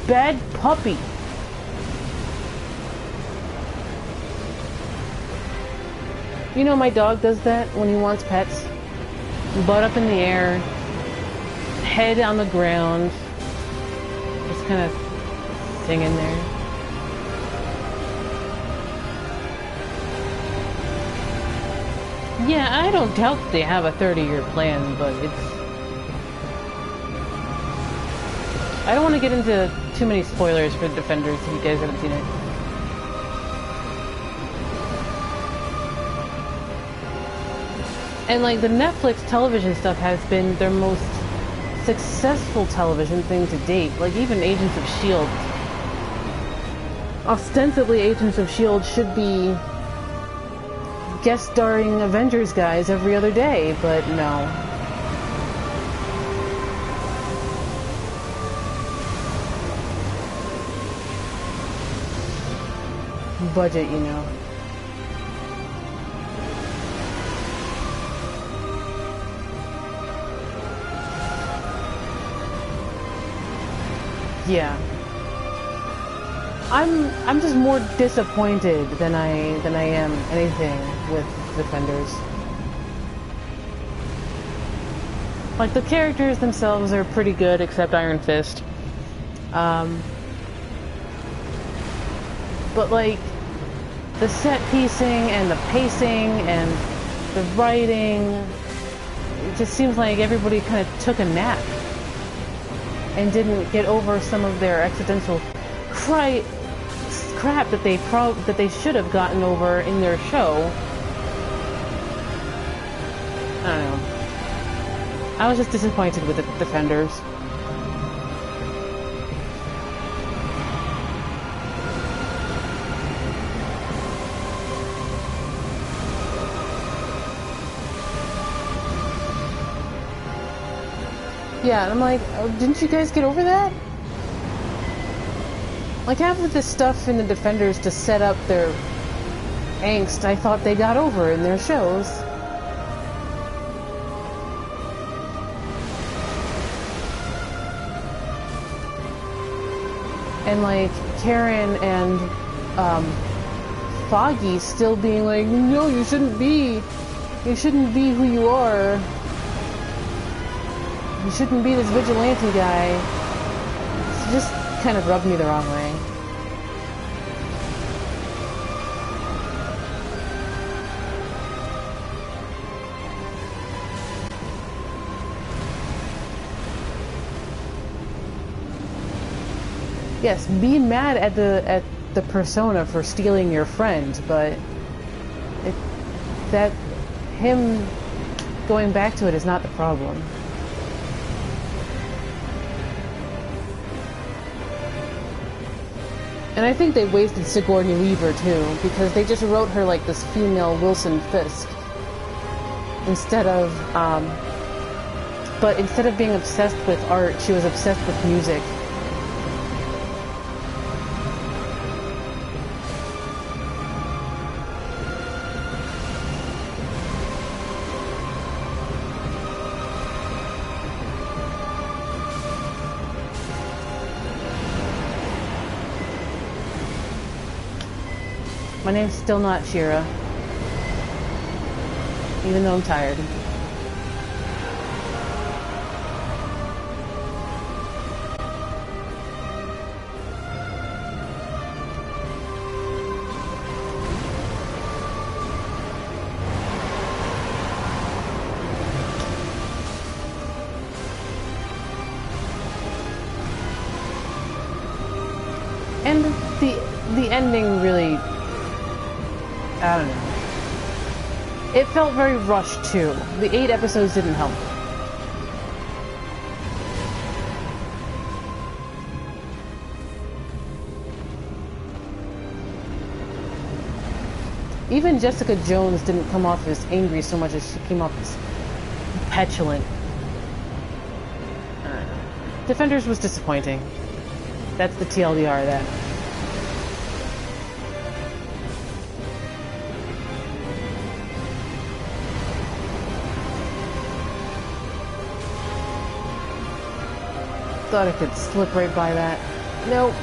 Bad puppy. You know my dog does that when he wants pets. Butt up in the air, head on the ground, just kind of singing there. Yeah, I don't doubt they have a 30-year plan, but I don't want to get into too many spoilers for Defenders if you guys haven't seen it. And like the Netflix television stuff has been their most successful television thing to date. Like even Agents of S.H.I.E.L.D. Ostensibly Agents of S.H.I.E.L.D. should be guest starring Avengers guys every other day, but no. Budget, you know. Yeah. I'm just more disappointed than I am anything with Defenders. Like the characters themselves are pretty good except Iron Fist. But like the set piecing and the pacing and the writing, it just seems like everybody kind of took a nap and didn't get over some of their existential crap that they should have gotten over in their show. I don't know. I was just disappointed with the Defenders. Yeah, and I'm like, oh, didn't you guys get over that? Like, half of this stuff in the Defenders to set up their angst, I thought they got over in their shows. And, like, Karen and Foggy still being like, no, you shouldn't be who you are. You shouldn't be this vigilante guy. It just kind of rubbed me the wrong way. Yes, be mad at the persona for stealing your friend, but him going back to it is not the problem. And I think they wasted Sigourney Weaver too, because they just wrote her like this female Wilson Fisk. Instead of being obsessed with art, she was obsessed with music. My name's still not Shira, even though I'm tired. And the ending really, I don't know. It felt very rushed too. The 8 episodes didn't help. Even Jessica Jones didn't come off as angry so much as she came off as petulant. Defenders was disappointing. That's the TLDR of that. Thought I could slip right by that. Nope.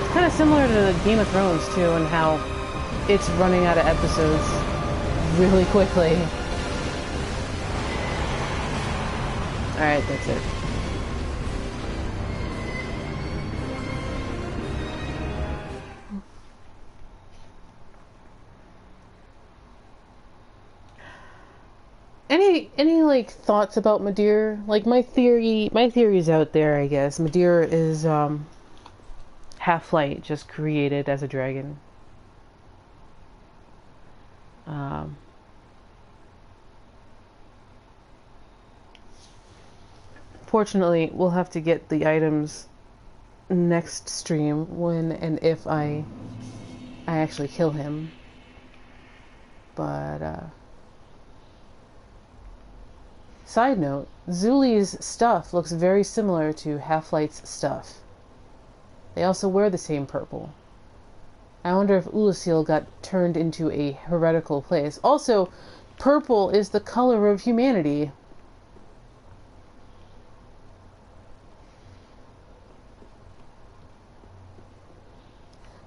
It's kind of similar to Game of Thrones too, and how it's running out of episodes really quickly. Alright, that's it. Any like thoughts about Madeir? Like my theory's out there, I guess. Madeir is Halflight just created as a dragon. Fortunately, we'll have to get the items next stream when and if I actually kill him. But side note, Zuli's stuff looks very similar to Halflight's stuff. They also wear the same purple. I wonder if Ulasil got turned into a heretical place. Also, purple is the color of humanity.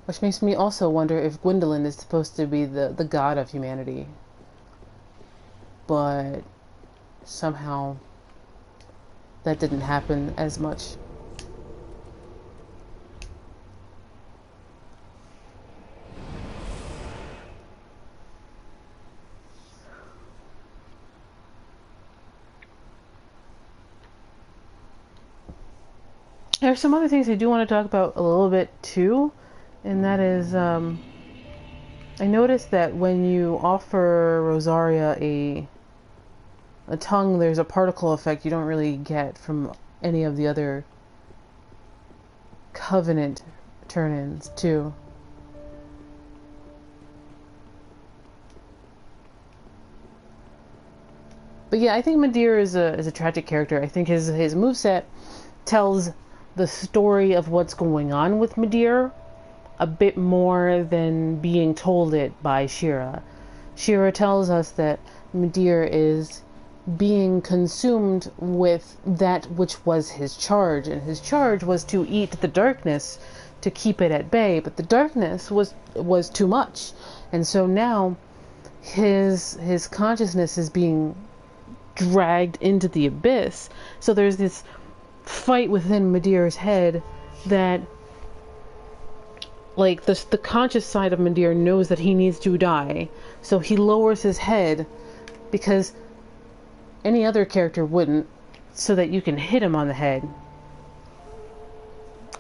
Which makes me also wonder if Gwendolyn is supposed to be the god of humanity. But somehow that didn't happen as much. There's some other things I do want to talk about a little bit too, and that is, I noticed that when you offer Rosaria a tongue, there's a particle effect you don't really get from any of the other Covenant turn-ins too. But yeah, I think Midir is a tragic character. I think his moveset tells the story of what's going on with Midir a bit more than being told it by Shira. Shira tells us that Midir is being consumed with that which was his charge, and his charge was to eat the darkness to keep it at bay, but the darkness was too much. And so now his consciousness is being dragged into the abyss. So there's this fight within Midir's head that, like, the conscious side of Midir knows that he needs to die, so he lowers his head because any other character wouldn't, so that you can hit him on the head.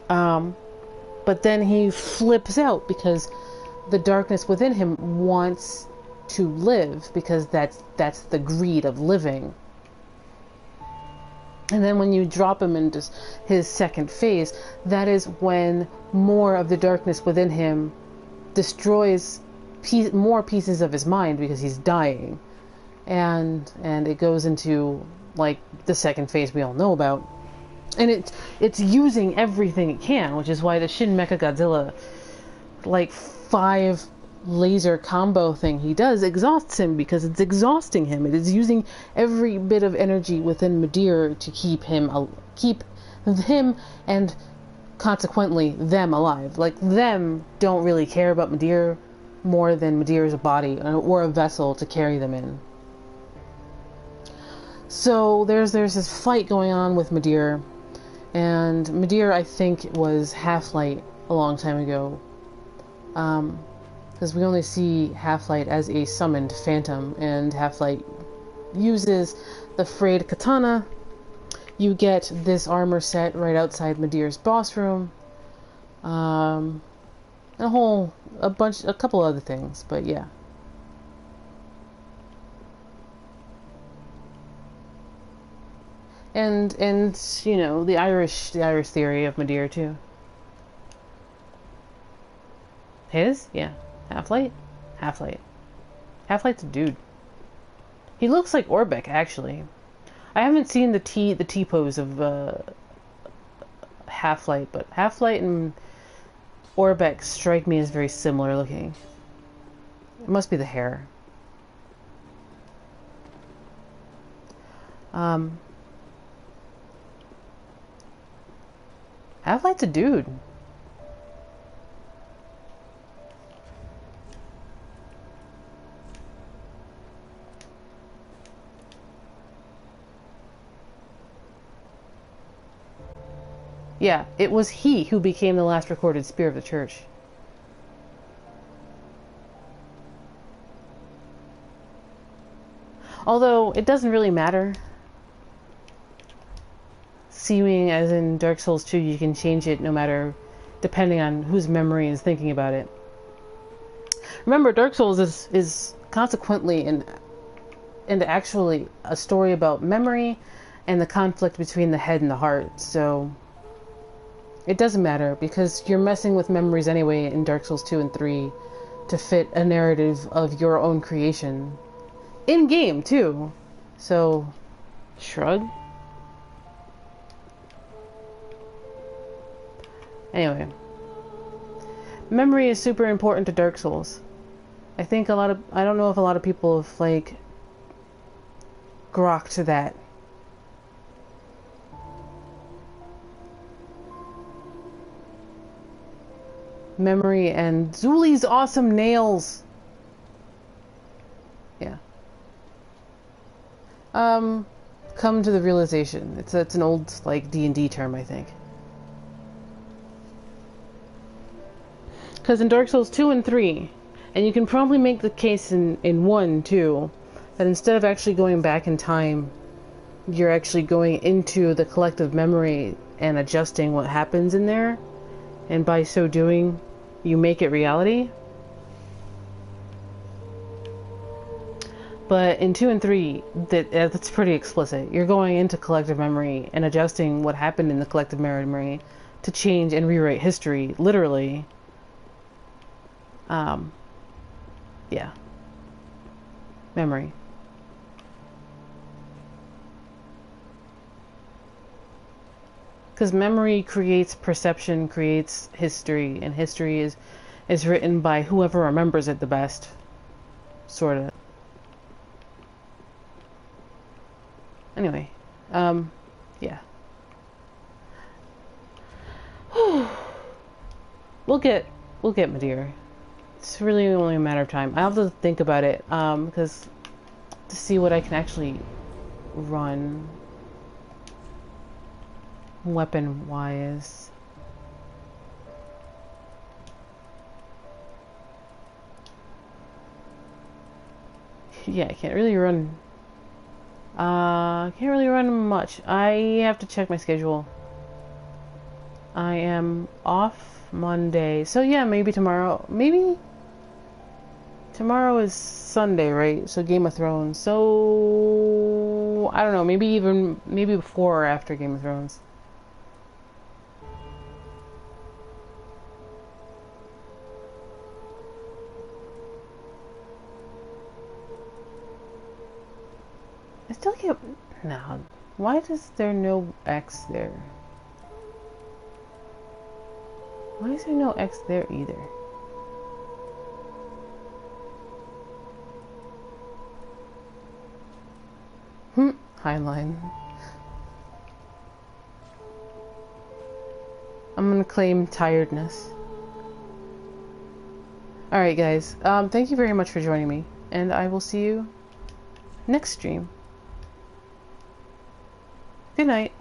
But then he flips out because the darkness within him wants to live, because that's the greed of living. And then when you drop him into his second phase, that is when more of the darkness within him destroys more pieces of his mind, because he's dying. And it goes into, like, the second phase we all know about. And it's using everything it can, which is why the Shin Mechagodzilla, like, 5 laser combo thing he does exhausts him, because it's exhausting him. It is using every bit of energy within Midir to keep him and consequently them alive. Like, them don't really care about Midir more than Midir is a body or a vessel to carry them in. So there's this fight going on with Midir, and Midir, I think, was Halflight a long time ago. Because we only see Halflight as a summoned phantom, and Halflight uses the frayed katana. You get this armor set right outside Midir's boss room, and a couple other things, but yeah. And you know, the Irish theory of Midir too. His? Yeah. Halflight? Halflight's a dude. He looks like Orbeck, actually. I haven't seen the T-pose of Halflight, but Halflight and Orbeck strike me as very similar looking. It must be the hair. Halflight's a dude. Yeah, it was he who became the last recorded spear of the church. Although, it doesn't really matter. Seeing as in Dark Souls 2, you can change it no matter, depending on whose memory is thinking about it. Remember, Dark Souls is consequently and actually a story about memory and the conflict between the head and the heart, so it doesn't matter, because you're messing with memories anyway in Dark Souls 2 and 3 to fit a narrative of your own creation. In-game, too. So, shrug? Anyway. Memory is super important to Dark Souls. I think I don't know if a lot of people have, like, grokked that. Memory and Zuli's awesome nails. Yeah. Come to the realization. It's an old, like, D&D term, I think. Because in Dark Souls 2 and 3, and you can probably make the case in 1 too, that instead of actually going back in time, you're actually going into the collective memory and adjusting what happens in there, and by so doing, you make it reality. But in 2 and 3, that's pretty explicit. You're going into collective memory and adjusting what happened in the collective memory to change and rewrite history, literally. Yeah. Memory. Because memory creates perception, creates history, and history is written by whoever remembers it the best. Sort of. Anyway, yeah. We'll get Madeira. It's really only a matter of time. I have to think about it, because to see what I can actually run weapon wise. Yeah, I can't really run. Can't really run much. I have to check my schedule. I am off Monday, so yeah, maybe tomorrow. Maybe tomorrow is Sunday, right? So Game of Thrones. So I don't know. Maybe before or after Game of Thrones. I still can't. No. Why is there no X there? Why is there no X there either? Highline. I'm gonna claim tiredness. Alright guys, thank you very much for joining me, and I will see you next stream. Good night.